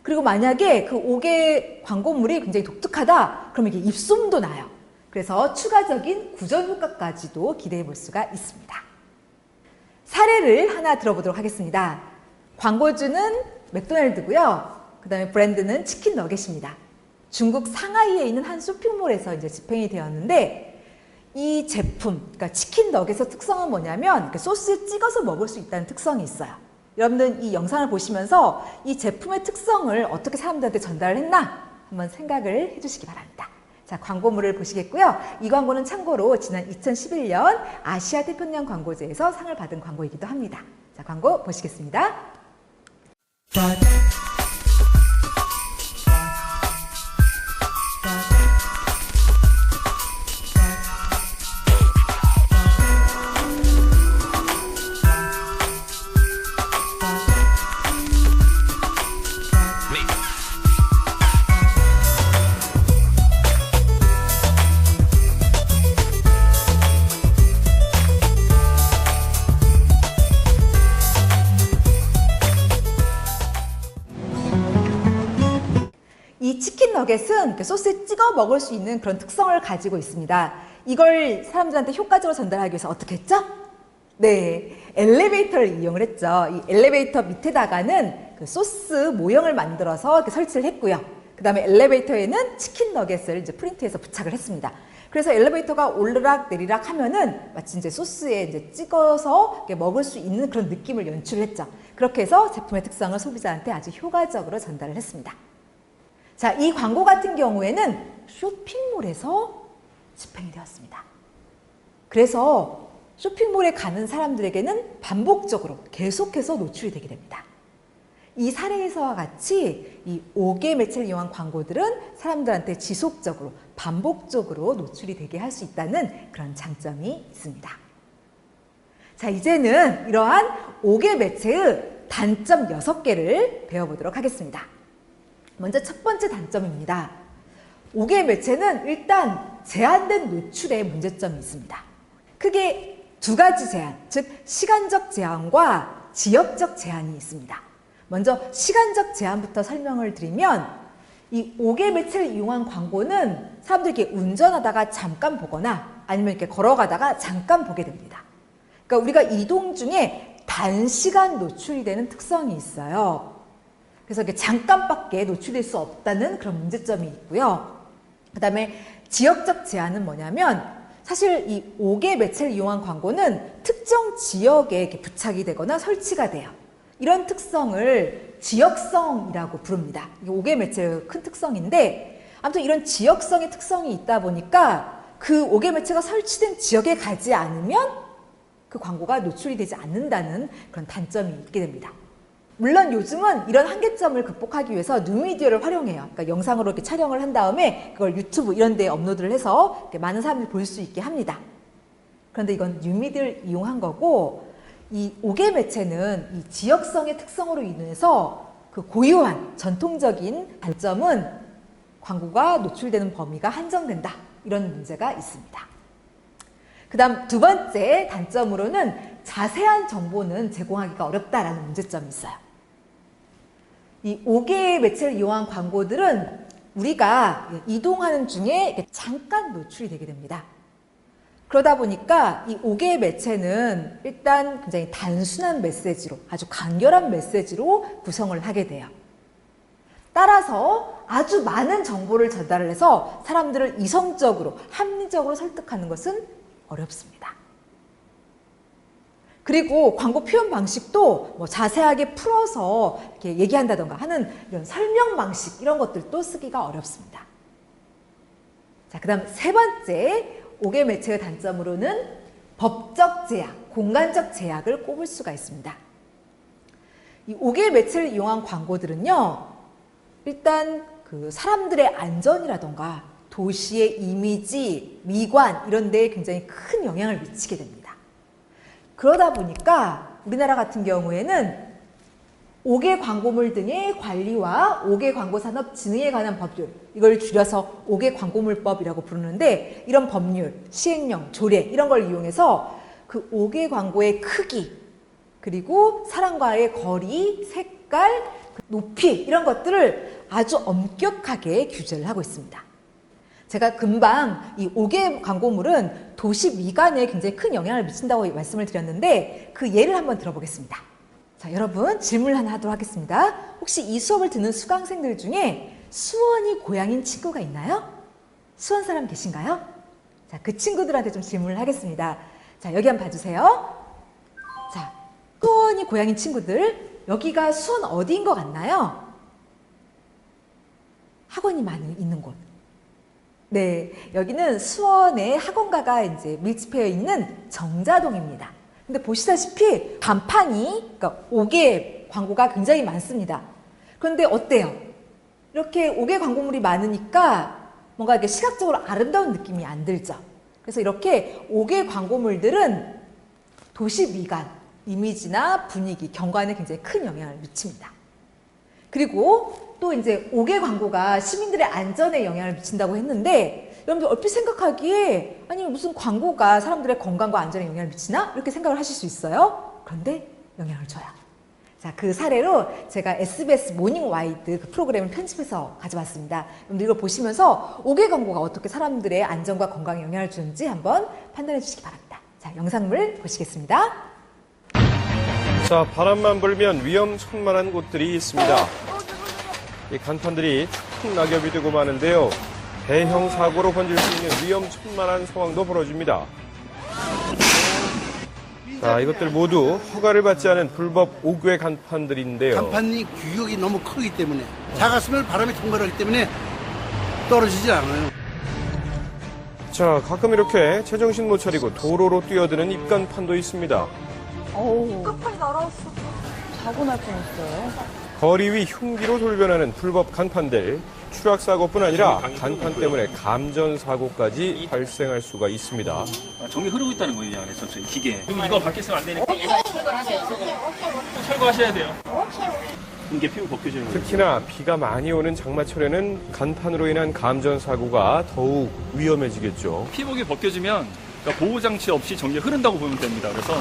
그리고 만약에 그 5개 광고물이 굉장히 독특하다, 그러면 이게 입소문도 나요. 그래서 추가적인 구전 효과까지도 기대해 볼 수가 있습니다. 사례를 하나 들어보도록 하겠습니다. 광고주는 맥도날드고요. 그 다음에 브랜드는 치킨 너겟입니다. 중국 상하이에 있는 한 쇼핑몰에서 이제 집행이 되었는데 이 제품, 그러니까 치킨 너겟의 특성은 뭐냐면 소스에 찍어서 먹을 수 있다는 특성이 있어요. 여러분들 이 영상을 보시면서 이 제품의 특성을 어떻게 사람들한테 전달을 했나 한번 생각을 해주시기 바랍니다. 자, 광고물을 보시겠고요. 이 광고는 참고로 지난 2011년 아시아 태평양 광고제에서 상을 받은 광고이기도 합니다. 자, 광고 보시겠습니다. 너겟은 이렇게 소스에 찍어 먹을 수 있는 그런 특성을 가지고 있습니다. 이걸 사람들한테 효과적으로 전달하기 위해서 어떻게 했죠? 네, 엘리베이터를 이용을 했죠. 이 엘리베이터 밑에다가는 그 소스 모형을 만들어서 이렇게 설치를 했고요. 그 다음에 엘리베이터에는 치킨 너겟을 이제 프린트해서 부착을 했습니다. 그래서 엘리베이터가 오르락 내리락 하면은 마치 이제 소스에 이제 찍어서 이렇게 먹을 수 있는 그런 느낌을 연출을 했죠. 그렇게 해서 제품의 특성을 소비자한테 아주 효과적으로 전달을 했습니다. 자, 이 광고 같은 경우에는 쇼핑몰에서 집행이 되었습니다. 그래서 쇼핑몰에 가는 사람들에게는 반복적으로 계속해서 노출이 되게 됩니다. 이 사례에서와 같이 이 5개 매체를 이용한 광고들은 사람들한테 지속적으로 반복적으로 노출이 되게 할 수 있다는 그런 장점이 있습니다. 자, 이제는 이러한 5개 매체의 단점 6개를 배워보도록 하겠습니다. 먼저 첫 번째 단점입니다. 5개 매체는 일단 제한된 노출에 문제점이 있습니다. 크게 두 가지 제한, 즉 시간적 제한과 지역적 제한이 있습니다. 먼저 시간적 제한부터 설명을 드리면 이 5개 매체를 이용한 광고는 사람들이 이렇게 운전하다가 잠깐 보거나 아니면 이렇게 걸어가다가 잠깐 보게 됩니다. 그러니까 우리가 이동 중에 단시간 노출이 되는 특성이 있어요. 그래서 이렇게 잠깐밖에 노출될 수 없다는 그런 문제점이 있고요. 그 다음에 지역적 제한은 뭐냐면 사실 이 5개 매체를 이용한 광고는 특정 지역에 이렇게 부착이 되거나 설치가 돼요. 이런 특성을 지역성이라고 부릅니다. 이게 5개 매체의 큰 특성인데 아무튼 이런 지역성의 특성이 있다 보니까 그 5개 매체가 설치된 지역에 가지 않으면 그 광고가 노출이 되지 않는다는 그런 단점이 있게 됩니다. 물론 요즘은 이런 한계점을 극복하기 위해서 뉴미디어를 활용해요. 그러니까 영상으로 이렇게 촬영을 한 다음에 그걸 유튜브 이런 데에 업로드를 해서 이렇게 많은 사람들이 볼 수 있게 합니다. 그런데 이건 뉴미디어를 이용한 거고 이 5개 매체는 이 지역성의 특성으로 인해서 그 고유한 전통적인 단점은 광고가 노출되는 범위가 한정된다. 이런 문제가 있습니다. 그 다음 두 번째 단점으로는 자세한 정보는 제공하기가 어렵다라는 문제점이 있어요. 이 5개의 매체를 이용한 광고들은 우리가 이동하는 중에 잠깐 노출이 되게 됩니다. 그러다 보니까 이 5개의 매체는 일단 굉장히 단순한 메시지로 아주 간결한 메시지로 구성을 하게 돼요. 따라서 아주 많은 정보를 전달을 해서 사람들을 이성적으로 합리적으로 설득하는 것은 어렵습니다. 그리고 광고 표현 방식도 뭐 자세하게 풀어서 이렇게 얘기한다던가 하는 이런 설명 방식 이런 것들도 쓰기가 어렵습니다. 자, 그다음 세 번째 5개 매체의 단점으로는 법적 제약, 공간적 제약을 꼽을 수가 있습니다. 이 5개 매체를 이용한 광고들은요, 일단 그 사람들의 안전이라던가 도시의 이미지, 미관 이런 데에 굉장히 큰 영향을 미치게 됩니다. 그러다 보니까 우리나라 같은 경우에는 5개 광고물 등의 관리와 5개 광고산업 진흥에 관한 법률, 이걸 줄여서 5개 광고물법이라고 부르는데 이런 법률, 시행령, 조례 이런 걸 이용해서 그 5개 광고의 크기, 그리고 사람과의 거리, 색깔, 높이 이런 것들을 아주 엄격하게 규제를 하고 있습니다. 제가 금방 이 5개 광고물은 도시 미관에 굉장히 큰 영향을 미친다고 말씀을 드렸는데 그 예를 한번 들어보겠습니다. 자, 여러분 질문 하나 하도록 하겠습니다. 혹시 이 수업을 듣는 수강생들 중에 수원이 고향인 친구가 있나요? 수원 사람 계신가요? 자, 그 친구들한테 좀 질문을 하겠습니다. 자, 여기 한번 봐주세요. 자, 수원이 고향인 친구들, 여기가 수원 어디인 것 같나요? 학원이 많이 있는 곳. 네, 여기는 수원의 학원가가 이제 밀집해 있는 정자동입니다. 근데 보시다시피 간판이, 그러니까 5개 광고가 굉장히 많습니다. 그런데 어때요? 이렇게 5개 광고물이 많으니까 뭔가 이렇게 시각적으로 아름다운 느낌이 안 들죠. 그래서 이렇게 5개 광고물들은 도시 미관, 이미지나 분위기, 경관에 굉장히 큰 영향을 미칩니다. 그리고 또 이제 5개 광고가 시민들의 안전에 영향을 미친다고 했는데 여러분들 얼핏 생각하기에 아니 무슨 광고가 사람들의 건강과 안전에 영향을 미치나? 이렇게 생각을 하실 수 있어요. 그런데 영향을 줘요. 자, 그 사례로 제가 SBS 모닝 와이드 그 프로그램을 편집해서 가져왔습니다. 여러분들 이걸 보시면서 5개 광고가 어떻게 사람들의 안전과 건강에 영향을 주는지 한번 판단해 주시기 바랍니다. 자, 영상물 보시겠습니다. 자, 바람만 불면 위험천만한 곳들이 있습니다. 이 간판들이 툭툭 낙엽이 되고 마는데요. 대형 사고로 번질 수 있는 위험천만한 상황도 벌어집니다. 자, 이것들 모두 허가를 받지 않은 불법 5개 간판들인데요. 간판이 규격이 너무 크기 때문에 작았으면 바람이 통과하기 때문에 떨어지지 않아요. 자, 가끔 이렇게 제정신 못 차리고 도로로 뛰어드는 입간판도 있습니다. 끝판이 날아왔어. 사고 날 뻔했어요. 거리 위 흉기로 돌변하는 불법 간판들. 추락사고뿐 아니라 간판 때문에 감전사고까지 발생할 수가 있습니다. 정이 흐르고 있다는 거예요, 이 안에서 저희 기계. 그럼 이거 밖에서는 안 되니까 철거하셔야 돼요. 이게 피부 벗겨지는 거예요. 특히나 비가 많이 오는 장마철에는 간판으로 인한 감전사고가 더욱 위험해지겠죠. 피복이 벗겨지면 그러니까 보호장치 없이 전기가 흐른다고 보면 됩니다. 그래서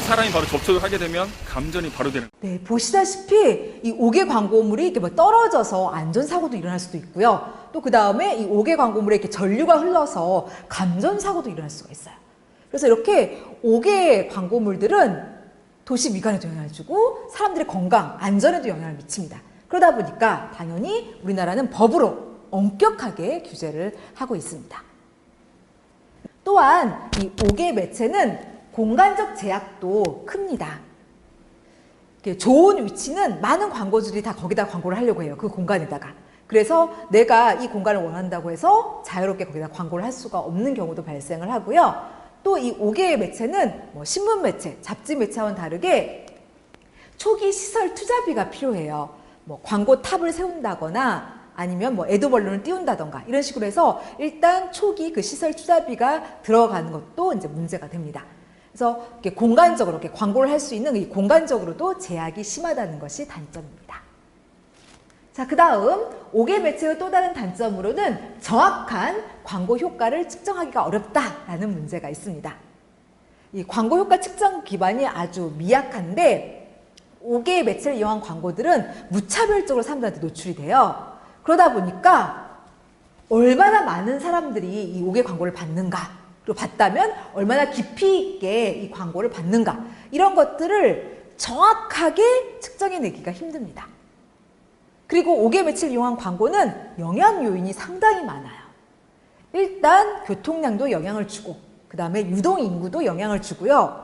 사람이 바로 접촉을 하게 되면 감전이 바로 되는 네, 보시다시피 이 5개 광고물이 이렇게 뭐 떨어져서 안전사고도 일어날 수도 있고요. 또 그 다음에 이 5개 광고물에 이렇게 전류가 흘러서 감전사고도 일어날 수가 있어요. 그래서 이렇게 5개의 광고물들은 도시 미관에도 영향을 주고 사람들의 건강, 안전에도 영향을 미칩니다. 그러다 보니까 당연히 우리나라는 법으로 엄격하게 규제를 하고 있습니다. 또한 이 5개 매체는 공간적 제약도 큽니다. 좋은 위치는 많은 광고주들이 다 거기다 광고를 하려고 해요. 그 공간에다가. 그래서 내가 이 공간을 원한다고 해서 자유롭게 거기다 광고를 할 수가 없는 경우도 발생을 하고요. 또 이 5개의 매체는 뭐 신문 매체, 잡지 매체와는 다르게 초기 시설 투자비가 필요해요. 뭐 광고 탑을 세운다거나 아니면 뭐 애도벌룬을 띄운다던가 이런 식으로 해서 일단 초기 그 시설 투자비가 들어가는 것도 이제 문제가 됩니다. 그래서 이렇게 공간적으로 이렇게 광고를 할 수 있는 이 공간적으로도 제약이 심하다는 것이 단점입니다. 자, 그 다음 5개 매체의 또 다른 단점으로는 정확한 광고 효과를 측정하기가 어렵다라는 문제가 있습니다. 이 광고 효과 측정 기반이 아주 미약한데 5개의 매체를 이용한 광고들은 무차별적으로 사람들한테 노출이 돼요. 그러다 보니까 얼마나 많은 사람들이 이 5개 광고를 봤는가, 그리고 봤다면 얼마나 깊이 있게 이 광고를 봤는가, 이런 것들을 정확하게 측정해내기가 힘듭니다. 그리고 5개 매체를 이용한 광고는 영향 요인이 상당히 많아요. 일단 교통량도 영향을 주고, 그 다음에 유동 인구도 영향을 주고요.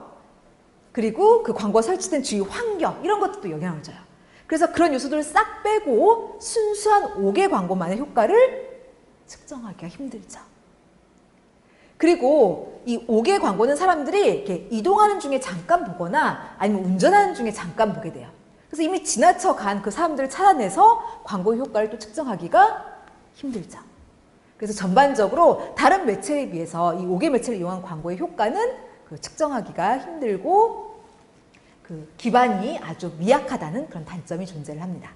그리고 그 광고가 설치된 주위 환경, 이런 것들도 영향을 줘요. 그래서 그런 요소들을 싹 빼고 순수한 5개 광고만의 효과를 측정하기가 힘들죠. 그리고 이 5개 광고는 사람들이 이렇게 이동하는 중에 잠깐 보거나 아니면 운전하는 중에 잠깐 보게 돼요. 그래서 이미 지나쳐 간 그 사람들을 찾아내서 광고 효과를 또 측정하기가 힘들죠. 그래서 전반적으로 다른 매체에 비해서 이 5개 매체를 이용한 광고의 효과는 측정하기가 힘들고 그 기반이 아주 미약하다는 그런 단점이 존재를 합니다.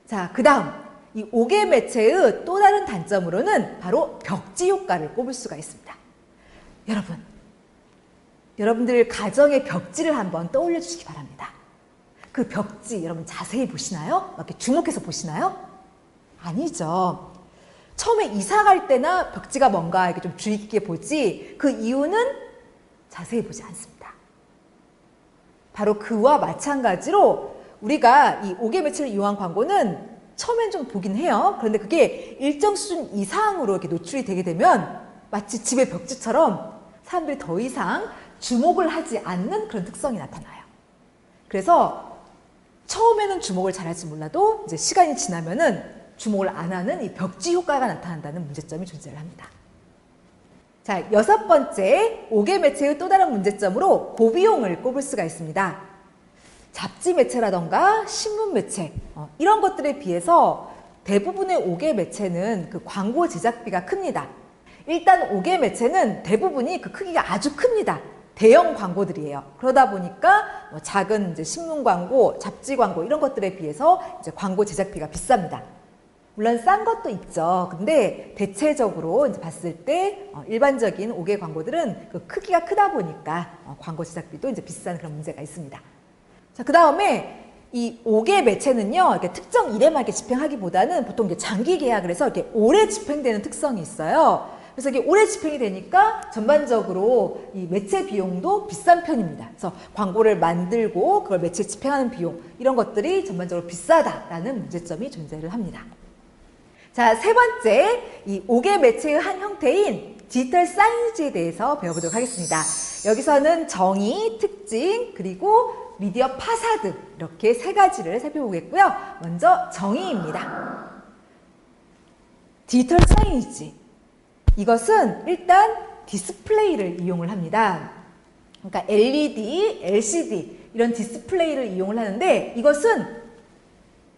자, 그 다음 이 5개 매체의 또 다른 단점으로는 바로 벽지 효과를 꼽을 수가 있습니다. 여러분들 가정의 벽지를 한번 떠올려 주시기 바랍니다. 그 벽지 여러분 자세히 보시나요? 이렇게 주목해서 보시나요? 아니죠. 처음에 이사 갈 때나 벽지가 뭔가 이렇게 좀 주의 깊게 보지 그 이유는 자세히 보지 않습니다. 바로 그와 마찬가지로 우리가 이 5개 매체를 이용한 광고는 처음엔 좀 보긴 해요. 그런데 그게 일정 수준 이상으로 이렇게 노출이 되게 되면 마치 집의 벽지처럼 사람들이 더 이상 주목을 하지 않는 그런 특성이 나타나요. 그래서 처음에는 주목을 잘할지 몰라도 이제 시간이 지나면은 주목을 안 하는 이 벽지 효과가 나타난다는 문제점이 존재를 합니다. 자, 6번째 5개 매체의 또 다른 문제점으로 고비용을 꼽을 수가 있습니다. 잡지 매체라던가 신문 매체 이런 것들에 비해서 대부분의 5개 매체는 그 광고 제작비가 큽니다. 일단 5개 매체는 대부분이 그 크기가 아주 큽니다. 대형 광고들이에요. 그러다 보니까 뭐 작은 이제 신문 광고, 잡지 광고 이런 것들에 비해서 이제 광고 제작비가 비쌉니다. 물론 싼 것도 있죠. 근데 대체적으로 이제 봤을 때 일반적인 5개 광고들은 그 크기가 크다 보니까 광고 제작비도 이제 비싼 그런 문제가 있습니다. 자, 그 다음에 이 5개 매체는요, 이렇게 특정 일에만 이렇게 집행하기보다는 보통 이게 장기 계약을 해서 이렇게 오래 집행되는 특성이 있어요. 그래서 이게 오래 집행이 되니까 전반적으로 이 매체 비용도 비싼 편입니다. 그래서 광고를 만들고 그걸 매체 집행하는 비용, 이런 것들이 전반적으로 비싸다라는 문제점이 존재를 합니다. 자, 세 번째, 이 5개 매체의 한 형태인 디지털 사이니지에 대해서 배워보도록 하겠습니다. 여기서는 정의, 특징, 그리고 미디어 파사드, 이렇게 세 가지를 살펴보겠고요. 먼저 정의입니다. 디지털 사이니지. 이것은 일단 디스플레이를 이용을 합니다. 그러니까 LED, LCD 이런 디스플레이를 이용을 하는데 이것은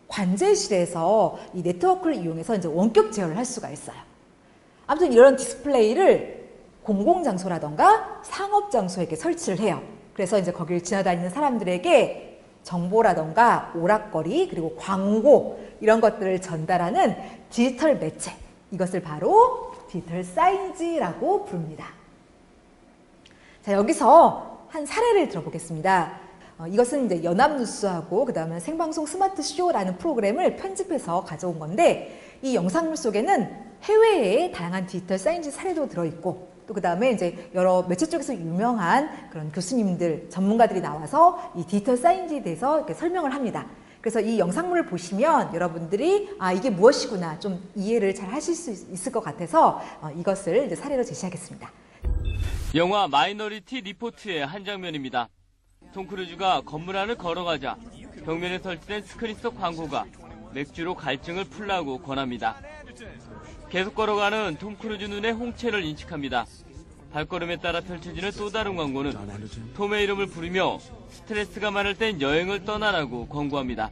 관제실에서 이 네트워크를 이용해서 이제 원격 제어를 할 수가 있어요. 아무튼 이런 디스플레이를 공공장소라던가 상업장소에 설치를 해요. 그래서 이제 거기를 지나다니는 사람들에게 정보라던가 오락거리 그리고 광고 이런 것들을 전달하는 디지털 매체, 이것을 바로 디지털 사이니지라고 부릅니다. 자, 여기서 한 사례를 들어보겠습니다. 이것은 이제 연합뉴스하고 그 다음에 생방송 스마트쇼라는 프로그램을 편집해서 가져온 건데 이 영상물 속에는 해외의 다양한 디지털 사이니지 사례도 들어있고 또 그 다음에 이제 여러 매체 쪽에서 유명한 그런 교수님들, 전문가들이 나와서 이 디지털 사이니지에 대해서 이렇게 설명을 합니다. 그래서 이 영상물을 보시면 여러분들이 아, 이게 무엇이구나 좀 이해를 잘 하실 수 있을 것 같아서 이것을 이제 사례로 제시하겠습니다. 영화 마이너리티 리포트의 한 장면입니다. 톰 크루즈가 건물 안을 걸어가자 벽면에 설치된 스크린 속 광고가 맥주로 갈증을 풀라고 권합니다. 계속 걸어가는 톰 크루즈 눈에 홍채를 인식합니다. 발걸음에 따라 펼쳐지는 또 다른 광고는 톰의 이름을 부르며 스트레스가 많을 땐 여행을 떠나라고 권고합니다.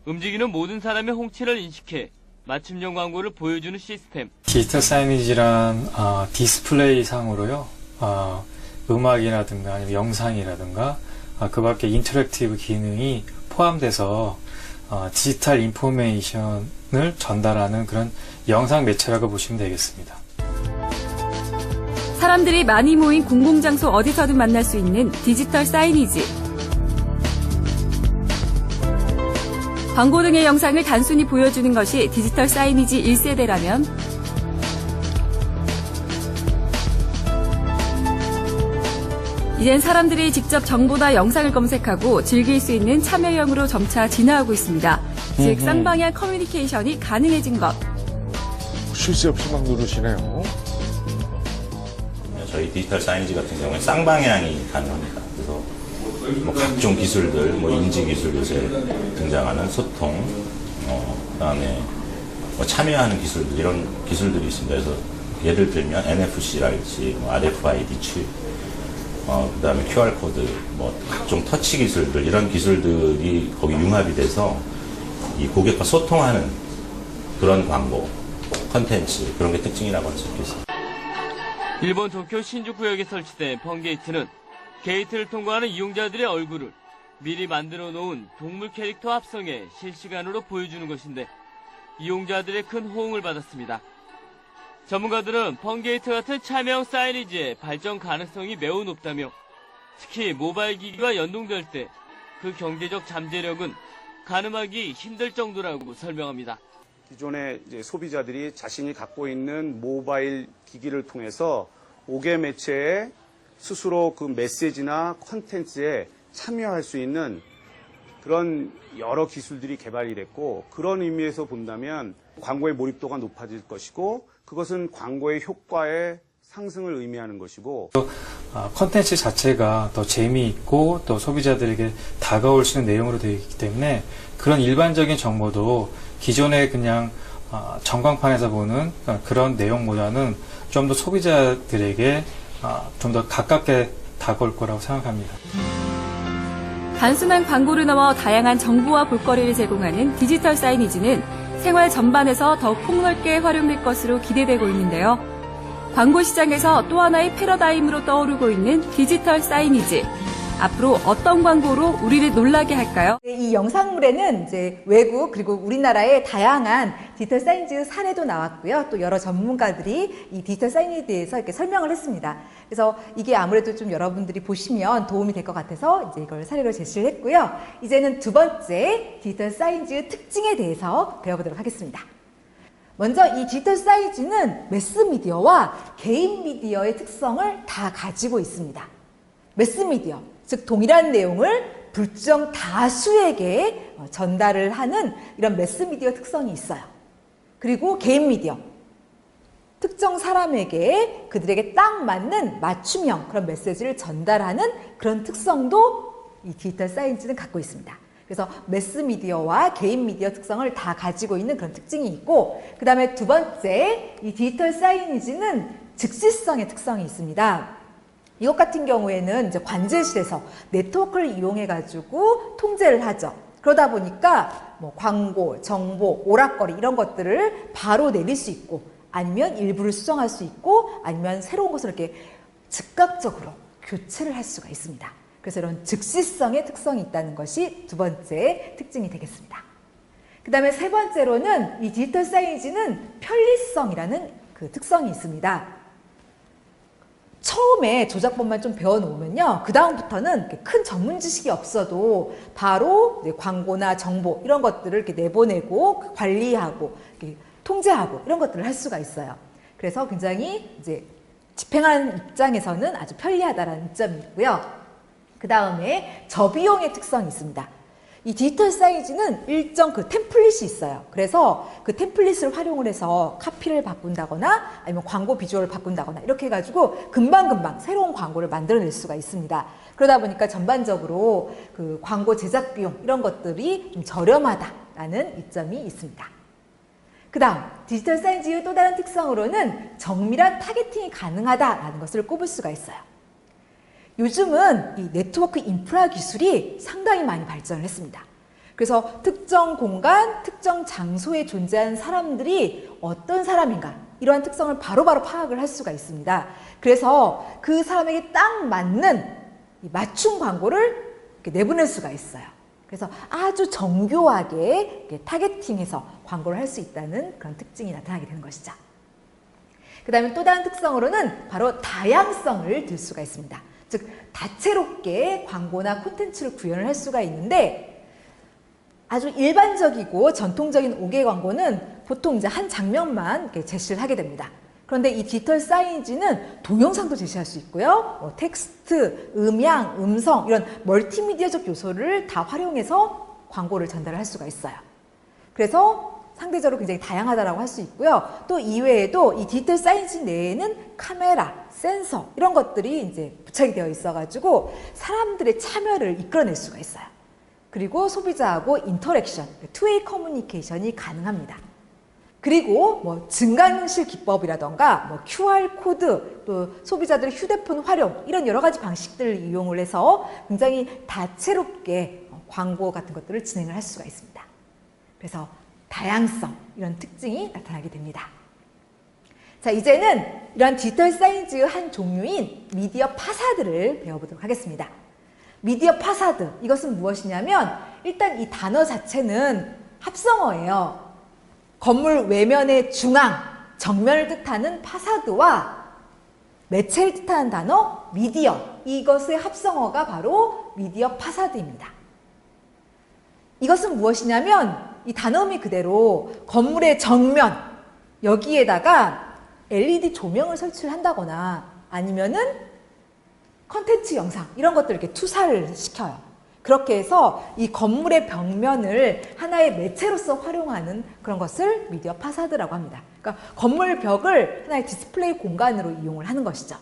움직이는 모든 사람의 홍채를 인식해 맞춤형 광고를 보여주는 시스템. 디지털 사이니지란 디스플레이 상으로요. 음악이라든가 아니면 영상이라든가 그 밖에 인터랙티브 기능이 포함돼서 디지털 인포메이션을 전달하는 그런 영상 매체라고 보시면 되겠습니다. 사람들이 많이 모인 공공장소 어디서든 만날 수 있는 디지털 사이니지. 광고 등의 영상을 단순히 보여주는 것이 디지털 사이니지 1세대라면 이젠 사람들이 직접 정보나 영상을 검색하고 즐길 수 있는 참여형으로 점차 진화하고 있습니다. 즉 쌍방향 커뮤니케이션이 가능해진 것. 쉴 새 없이 막 누르시네요. 저희 디지털 사이니지 같은 경우에 쌍방향이 가능합니다. 그래서 뭐 각종 기술들, 뭐 인지 기술 요새 등장하는 소통, 그다음에 뭐 참여하는 기술들 이런 기술들이 있습니다. 그래서 예를 들면 NFC랄지 뭐 RFID 칩, 그다음에 QR 코드, 뭐 각종 터치 기술들 이런 기술들이 거기 융합이 돼서 이 고객과 소통하는 그런 광고, 컨텐츠 그런 게 특징이라고 할 수 있겠습니다. 일본 도쿄 신주쿠역에 설치된 펀게이트는 게이트를 통과하는 이용자들의 얼굴을 미리 만들어 놓은 동물 캐릭터 합성에 실시간으로 보여주는 것인데 이용자들의 큰 호응을 받았습니다. 전문가들은 펀게이트 같은 참여형 사이니지의 발전 가능성이 매우 높다며 특히 모바일 기기와 연동될 때 그 경제적 잠재력은 가늠하기 힘들 정도라고 설명합니다. 기존의 이제 소비자들이 자신이 갖고 있는 모바일 기기를 통해서 5개 매체에 스스로 그 메시지나 콘텐츠에 참여할 수 있는 그런 여러 기술들이 개발이 됐고 그런 의미에서 본다면 광고의 몰입도가 높아질 것이고 그것은 광고의 효과의 상승을 의미하는 것이고 콘텐츠 자체가 더 재미있고 또 소비자들에게 다가올 수 있는 내용으로 되어 있기 때문에 그런 일반적인 정보도 기존에 그냥 전광판에서 보는 그런 내용보다는 좀 더 소비자들에게 좀 더 가깝게 다가올 거라고 생각합니다. 단순한 광고를 넘어 다양한 정보와 볼거리를 제공하는 디지털 사이니지는 생활 전반에서 더 폭넓게 활용될 것으로 기대되고 있는데요. 광고 시장에서 또 하나의 패러다임으로 떠오르고 있는 디지털 사이니지. 앞으로 어떤 광고로 우리를 놀라게 할까요? 이 영상물에는 이제 외국 그리고 우리나라의 다양한 디지털 사이니지 사례도 나왔고요. 또 여러 전문가들이 이 디지털 사이니지에 대해서 이렇게 설명을 했습니다. 그래서 이게 아무래도 좀 여러분들이 보시면 도움이 될 것 같아서 이제 이걸 사례로 제시를 했고요. 이제는 두 번째 디지털 사이니지 특징에 대해서 배워보도록 하겠습니다. 먼저 이 디지털 사이니지는 매스미디어와 개인 미디어의 특성을 다 가지고 있습니다. 매스미디어, 즉 동일한 내용을 불정 다수에게 전달을 하는 이런 매스미디어 특성이 있어요. 그리고 개인 미디어, 특정 사람에게 그들에게 딱 맞는 맞춤형 그런 메시지를 전달하는 그런 특성도 이 디지털 사이니지는 갖고 있습니다. 그래서 매스미디어와 개인 미디어 특성을 다 가지고 있는 그런 특징이 있고, 그 다음에 두 번째, 이 디지털 사이니지는 즉시성의 특성이 있습니다. 이것 같은 경우에는 이제 관제실에서 네트워크를 이용해가지고 통제를 하죠. 그러다 보니까 뭐 광고, 정보, 오락거리 이런 것들을 바로 내릴 수 있고, 아니면 일부를 수정할 수 있고, 아니면 새로운 것을 이렇게 즉각적으로 교체를 할 수가 있습니다. 그래서 이런 즉시성의 특성이 있다는 것이 두 번째 특징이 되겠습니다. 그 다음에 세 번째로는 이 디지털 사이니지는 편리성이라는 그 특성이 있습니다. 처음에 조작법만 좀 배워놓으면요, 그 다음부터는 큰 전문 지식이 없어도 바로 광고나 정보 이런 것들을 이렇게 내보내고 관리하고 이렇게 통제하고 이런 것들을 할 수가 있어요. 그래서 굉장히 이제 집행하는 입장에서는 아주 편리하다라는 이점이 있고요. 그 다음에 저비용의 특성이 있습니다. 이 디지털 사이니지는 일정 그 템플릿이 있어요. 그래서 그 템플릿을 활용을 해서 카피를 바꾼다거나 아니면 광고 비주얼을 바꾼다거나 이렇게 해가지고 금방금방 새로운 광고를 만들어낼 수가 있습니다. 그러다 보니까 전반적으로 그 광고 제작 비용 이런 것들이 좀 저렴하다라는 이점이 있습니다. 그 다음 디지털 사이니지의 또 다른 특성으로는 정밀한 타겟팅이 가능하다라는 것을 꼽을 수가 있어요. 요즘은 이 네트워크 인프라 기술이 상당히 많이 발전을 했습니다. 그래서 특정 공간, 특정 장소에 존재하는 사람들이 어떤 사람인가 이러한 특성을 바로바로 파악을 할 수가 있습니다. 그래서 그 사람에게 딱 맞는 이 맞춤 광고를 이렇게 내보낼 수가 있어요. 그래서 아주 정교하게 이렇게 타겟팅해서 광고를 할 수 있다는 그런 특징이 나타나게 되는 것이죠. 그 다음에 또 다른 특성으로는 바로 다양성을 들 수가 있습니다. 즉 다채롭게 광고나 콘텐츠를 구현을 할 수가 있는데, 아주 일반적이고 전통적인 5개 광고는 보통 이제 한 장면만 이렇게 제시를 하게 됩니다. 그런데 이 디지털 사이니지는 동영상도 제시할 수 있고요, 텍스트, 음향, 음성 이런 멀티미디어적 요소를 다 활용해서 광고를 전달할 수가 있어요. 그래서 상대적으로 굉장히 다양하다라고 할 수 있고요. 또 이외에도 이 디지털 사이니지 내에는 카메라, 센서 이런 것들이 이제 부착이 되어 있어가지고 사람들의 참여를 이끌어낼 수가 있어요. 그리고 소비자하고 인터랙션, 투웨이 커뮤니케이션이 가능합니다. 그리고 뭐 증강현실 기법이라던가 뭐 QR코드, 또 소비자들의 휴대폰 활용 이런 여러 가지 방식들을 이용을 해서 굉장히 다채롭게 광고 같은 것들을 진행을 할 수가 있습니다. 그래서 다양성 이런 특징이 나타나게 됩니다. 자, 이제는 이런 디지털 사이니지의 한 종류인 미디어 파사드를 배워보도록 하겠습니다. 미디어 파사드, 이것은 무엇이냐면 일단 이 단어 자체는 합성어예요. 건물 외면의 중앙, 정면을 뜻하는 파사드와 매체를 뜻하는 단어 미디어, 이것의 합성어가 바로 미디어 파사드입니다. 이것은 무엇이냐면 이 단어미 그대로 건물의 정면, 여기에다가 LED 조명을 설치를 한다거나 아니면은 컨텐츠 영상 이런 것들을 이렇게 투사를 시켜요. 그렇게 해서 이 건물의 벽면을 하나의 매체로서 활용하는 그런 것을 미디어 파사드라고 합니다. 그러니까 건물 벽을 하나의 디스플레이 공간으로 이용을 하는 것이죠.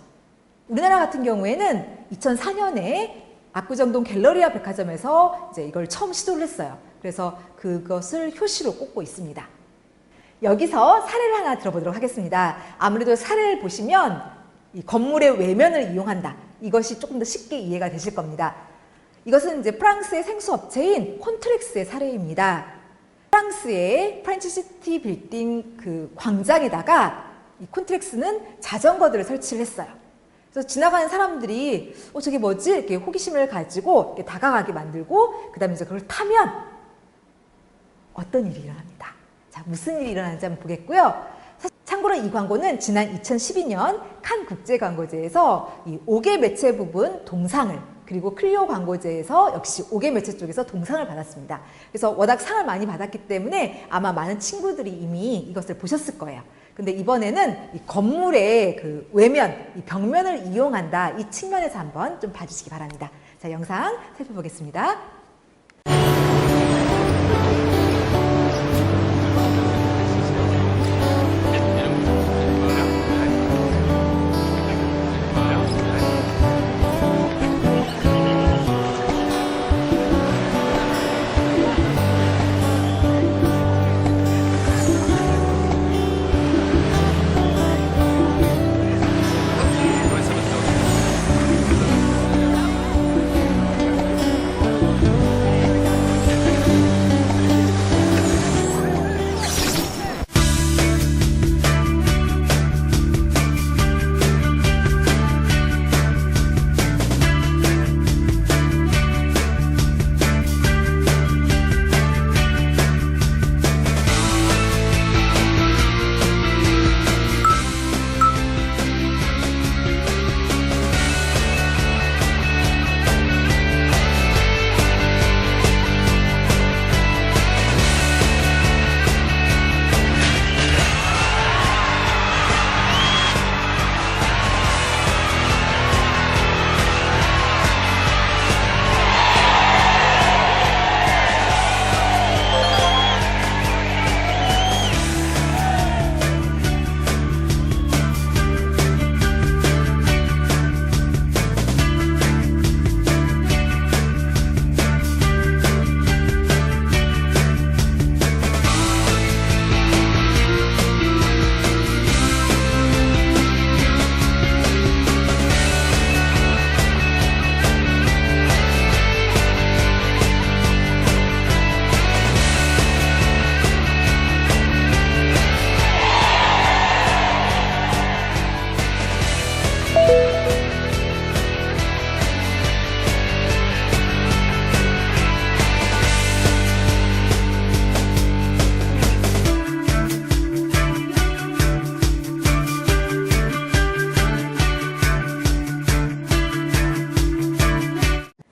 우리나라 같은 경우에는 2004년에 압구정동 갤러리아 백화점에서 이제 이걸 처음 시도를 했어요. 그래서 그것을 효시로 꼽고 있습니다. 여기서 사례를 하나 들어보도록 하겠습니다. 아무래도 사례를 보시면 이 건물의 외면을 이용한다. 이것이 조금 더 쉽게 이해가 되실 겁니다. 이것은 이제 프랑스의 생수업체인 콘트렉스의 사례입니다. 프랑스의 프렌치 시티 빌딩 그 광장에다가 이 콘트렉스는 자전거들을 설치를 했어요. 그래서 지나가는 사람들이 저게 뭐지? 이렇게 호기심을 가지고 이렇게 다가가게 만들고 그다음에 이제 그걸 타면 어떤 일이 일어납니다. 자, 무슨 일이 일어나는지 한번 보겠고요. 참고로 이 광고는 지난 2012년 칸 국제광고제에서 이 5개 매체 부분 동상을 그리고 클리오 광고제에서 역시 5개 매체 쪽에서 동상을 받았습니다. 그래서 워낙 상을 많이 받았기 때문에 아마 많은 친구들이 이미 이것을 보셨을 거예요. 근데 이번에는 이 건물의 그 외면, 이 벽면을 이용한다 이 측면에서 한번 좀 봐주시기 바랍니다. 자, 영상 살펴보겠습니다.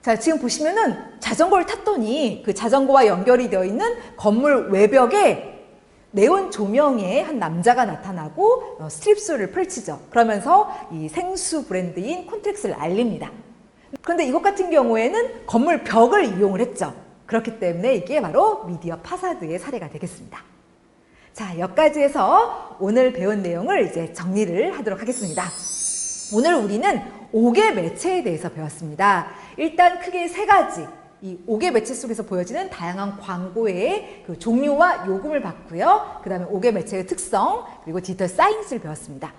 자, 지금 보시면은 자전거를 탔더니 그 자전거와 연결이 되어 있는 건물 외벽에 네온 조명에 한 남자가 나타나고 스트립스를 펼치죠. 그러면서 이 생수 브랜드인 콘트렉스를 알립니다. 그런데 이것 같은 경우에는 건물 벽을 이용을 했죠. 그렇기 때문에 이게 바로 미디어 파사드의 사례가 되겠습니다. 자, 여기까지 해서 오늘 배운 내용을 이제 정리를 하도록 하겠습니다. 오늘 우리는 5개 매체에 대해서 배웠습니다. 일단 크게 3가지, 이 5개 매체 속에서 보여지는 다양한 광고의 그 종류와 요금을 봤고요. 그 다음에 5개 매체의 특성, 그리고 디지털 사이언스를 배웠습니다.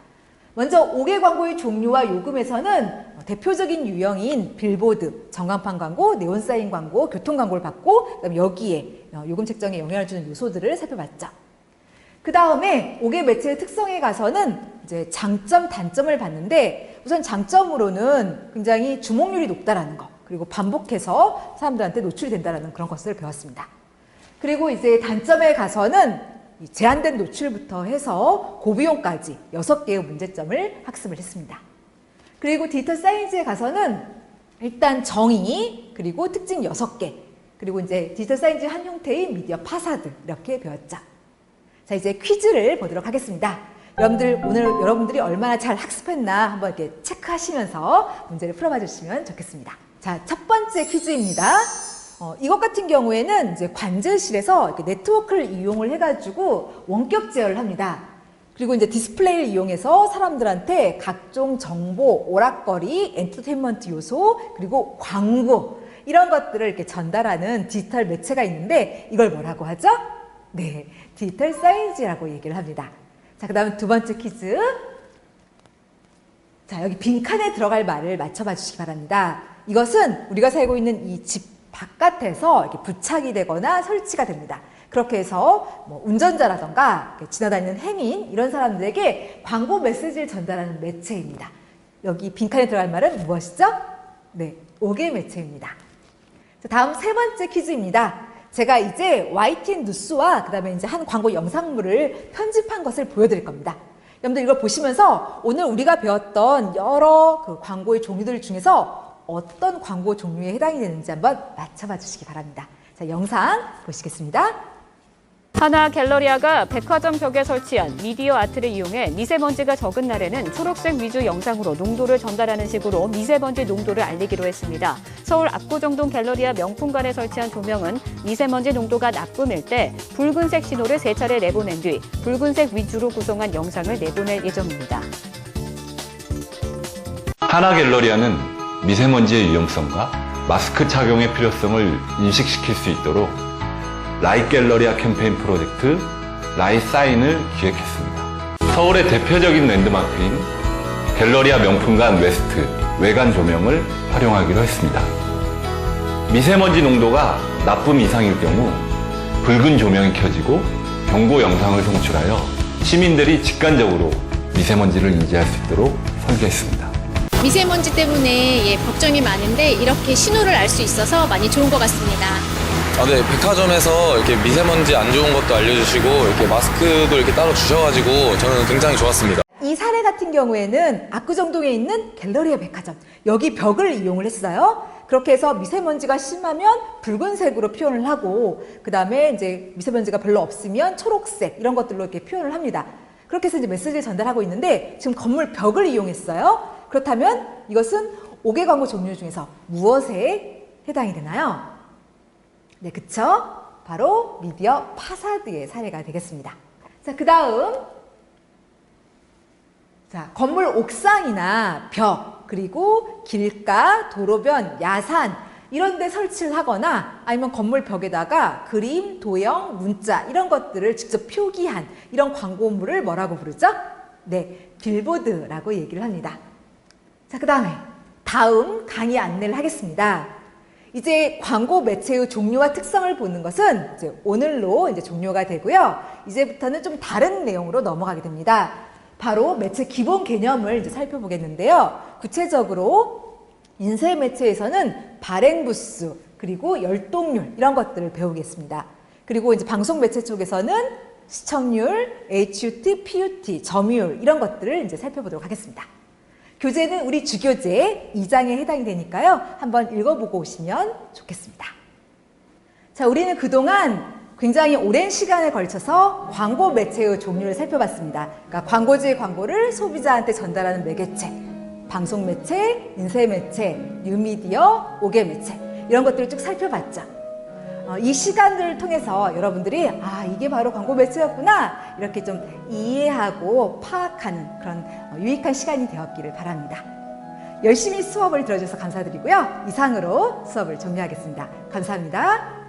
먼저 5개 광고의 종류와 요금에서는 대표적인 유형인 빌보드, 전광판 광고, 네온사인 광고, 교통 광고를 봤고, 그다음에 여기에 요금 책정에 영향을 주는 요소들을 살펴봤죠. 그 다음에 5개 매체의 특성에 가서는 이제 장점, 단점을 봤는데 우선 장점으로는 굉장히 주목률이 높다라는 거, 그리고 반복해서 사람들한테 노출이 된다라는 그런 것을 배웠습니다. 그리고 이제 단점에 가서는 제한된 노출부터 해서 고비용까지 6개의 문제점을 학습을 했습니다. 그리고 디지털 사이언스에 가서는 일단 정의, 그리고 특징 6개, 그리고 이제 디지털 사이언스 한 형태의 미디어 파사드 이렇게 배웠죠. 자, 이제 퀴즈를 보도록 하겠습니다. 여러분들 오늘 여러분들이 얼마나 잘 학습했나 한번 이렇게 체크하시면서 문제를 풀어봐 주시면 좋겠습니다. 자, 첫 번째 퀴즈입니다. 이것 같은 경우에는 이제 관제실에서 이렇게 네트워크를 이용을 해가지고 원격 제어를 합니다. 그리고 이제 디스플레이를 이용해서 사람들한테 각종 정보, 오락거리, 엔터테인먼트 요소, 그리고 광고 이런 것들을 이렇게 전달하는 디지털 매체가 있는데 이걸 뭐라고 하죠? 네, 디지털 사이언스라고 얘기를 합니다. 자, 그 다음 두 번째 퀴즈. 자, 여기 빈칸에 들어갈 말을 맞춰봐 주시기 바랍니다. 이것은 우리가 살고 있는 이 집 바깥에서 이렇게 부착이 되거나 설치가 됩니다. 그렇게 해서 뭐 운전자라던가 지나다니는 행인 이런 사람들에게 광고 메시지를 전달하는 매체입니다. 여기 빈칸에 들어갈 말은 무엇이죠? 네, 5개 매체입니다. 자, 다음 세 번째 퀴즈입니다. 제가 이제 YTN 뉴스와 그다음에 이제 한 광고 영상물을 편집한 것을 보여드릴 겁니다. 여러분들 이걸 보시면서 오늘 우리가 배웠던 여러 그 광고의 종류들 중에서 어떤 광고 종류에 해당이 되는지 한번 맞춰봐 주시기 바랍니다. 자, 영상 보시겠습니다. 하나 갤러리아가 백화점 벽에 설치한 미디어 아트를 이용해 미세먼지가 적은 날에는 초록색 위주 영상으로 농도를 전달하는 식으로 미세먼지 농도를 알리기로 했습니다. 서울 압구정동 갤러리아 명품관에 설치한 조명은 미세먼지 농도가 나쁨일 때 붉은색 신호를 3차례 내보낸 뒤 붉은색 위주로 구성한 영상을 내보낼 예정입니다. 하나 갤러리아는 미세먼지의 위험성과 마스크 착용의 필요성을 인식시킬 수 있도록 라이 갤러리아 캠페인 프로젝트 라이 사인을 기획했습니다. 서울의 대표적인 랜드마크인 갤러리아 명품관 웨스트 외관 조명을 활용하기로 했습니다. 미세먼지 농도가 나쁨 이상일 경우 붉은 조명이 켜지고 경고 영상을 송출하여 시민들이 직관적으로 미세먼지를 인지할 수 있도록 설계했습니다. 미세먼지 때문에 걱정이 많은데 이렇게 신호를 알 수 있어서 많이 좋은 것 같습니다. 네, 백화점에서 이렇게 미세먼지 안 좋은 것도 알려주시고 이렇게 마스크도 이렇게 따로 주셔가지고 저는 굉장히 좋았습니다. 이 사례 같은 경우에는 압구정동에 있는 갤러리아 백화점, 여기 벽을 이용을 했어요. 그렇게 해서 미세먼지가 심하면 붉은색으로 표현을 하고, 그 다음에 이제 미세먼지가 별로 없으면 초록색 이런 것들로 이렇게 표현을 합니다. 그렇게 해서 이제 메시지를 전달하고 있는데 지금 건물 벽을 이용했어요. 그렇다면 이것은 5개 광고 종류 중에서 무엇에 해당이 되나요? 네, 그쵸? 바로 미디어 파사드의 사례가 되겠습니다. 자, 그 다음. 자, 건물 옥상이나 벽, 그리고 길가, 도로변, 야산, 이런 데 설치를 하거나 아니면 건물 벽에다가 그림, 도형, 문자, 이런 것들을 직접 표기한 이런 광고물을 뭐라고 부르죠? 네, 빌보드라고 얘기를 합니다. 자, 그 다음 강의 안내를 하겠습니다. 이제 광고 매체의 종류와 특성을 보는 것은 이제 오늘로 이제 종료가 되고요. 이제부터는 좀 다른 내용으로 넘어가게 됩니다. 바로 매체 기본 개념을 이제 살펴보겠는데요. 구체적으로 인쇄 매체에서는 발행 부수, 그리고 열동률 이런 것들을 배우겠습니다. 그리고 이제 방송 매체 쪽에서는 시청률, HUT, PUT, 점유율 이런 것들을 이제 살펴보도록 하겠습니다. 교재는 우리 주교재 2장에 해당이 되니까요. 한번 읽어보고 오시면 좋겠습니다. 자, 우리는 그동안 굉장히 오랜 시간에 걸쳐서 광고 매체의 종류를 살펴봤습니다. 그러니까 광고주의 광고를 소비자한테 전달하는 매개체, 방송 매체, 인쇄 매체, 뉴미디어, 5개 매체 이런 것들을 쭉 살펴봤죠. 이 시간들을 통해서 여러분들이 이게 바로 광고 매체였구나 이렇게 좀 이해하고 파악하는 그런 유익한 시간이 되었기를 바랍니다. 열심히 수업을 들어주셔서 감사드리고요. 이상으로 수업을 종료하겠습니다. 감사합니다.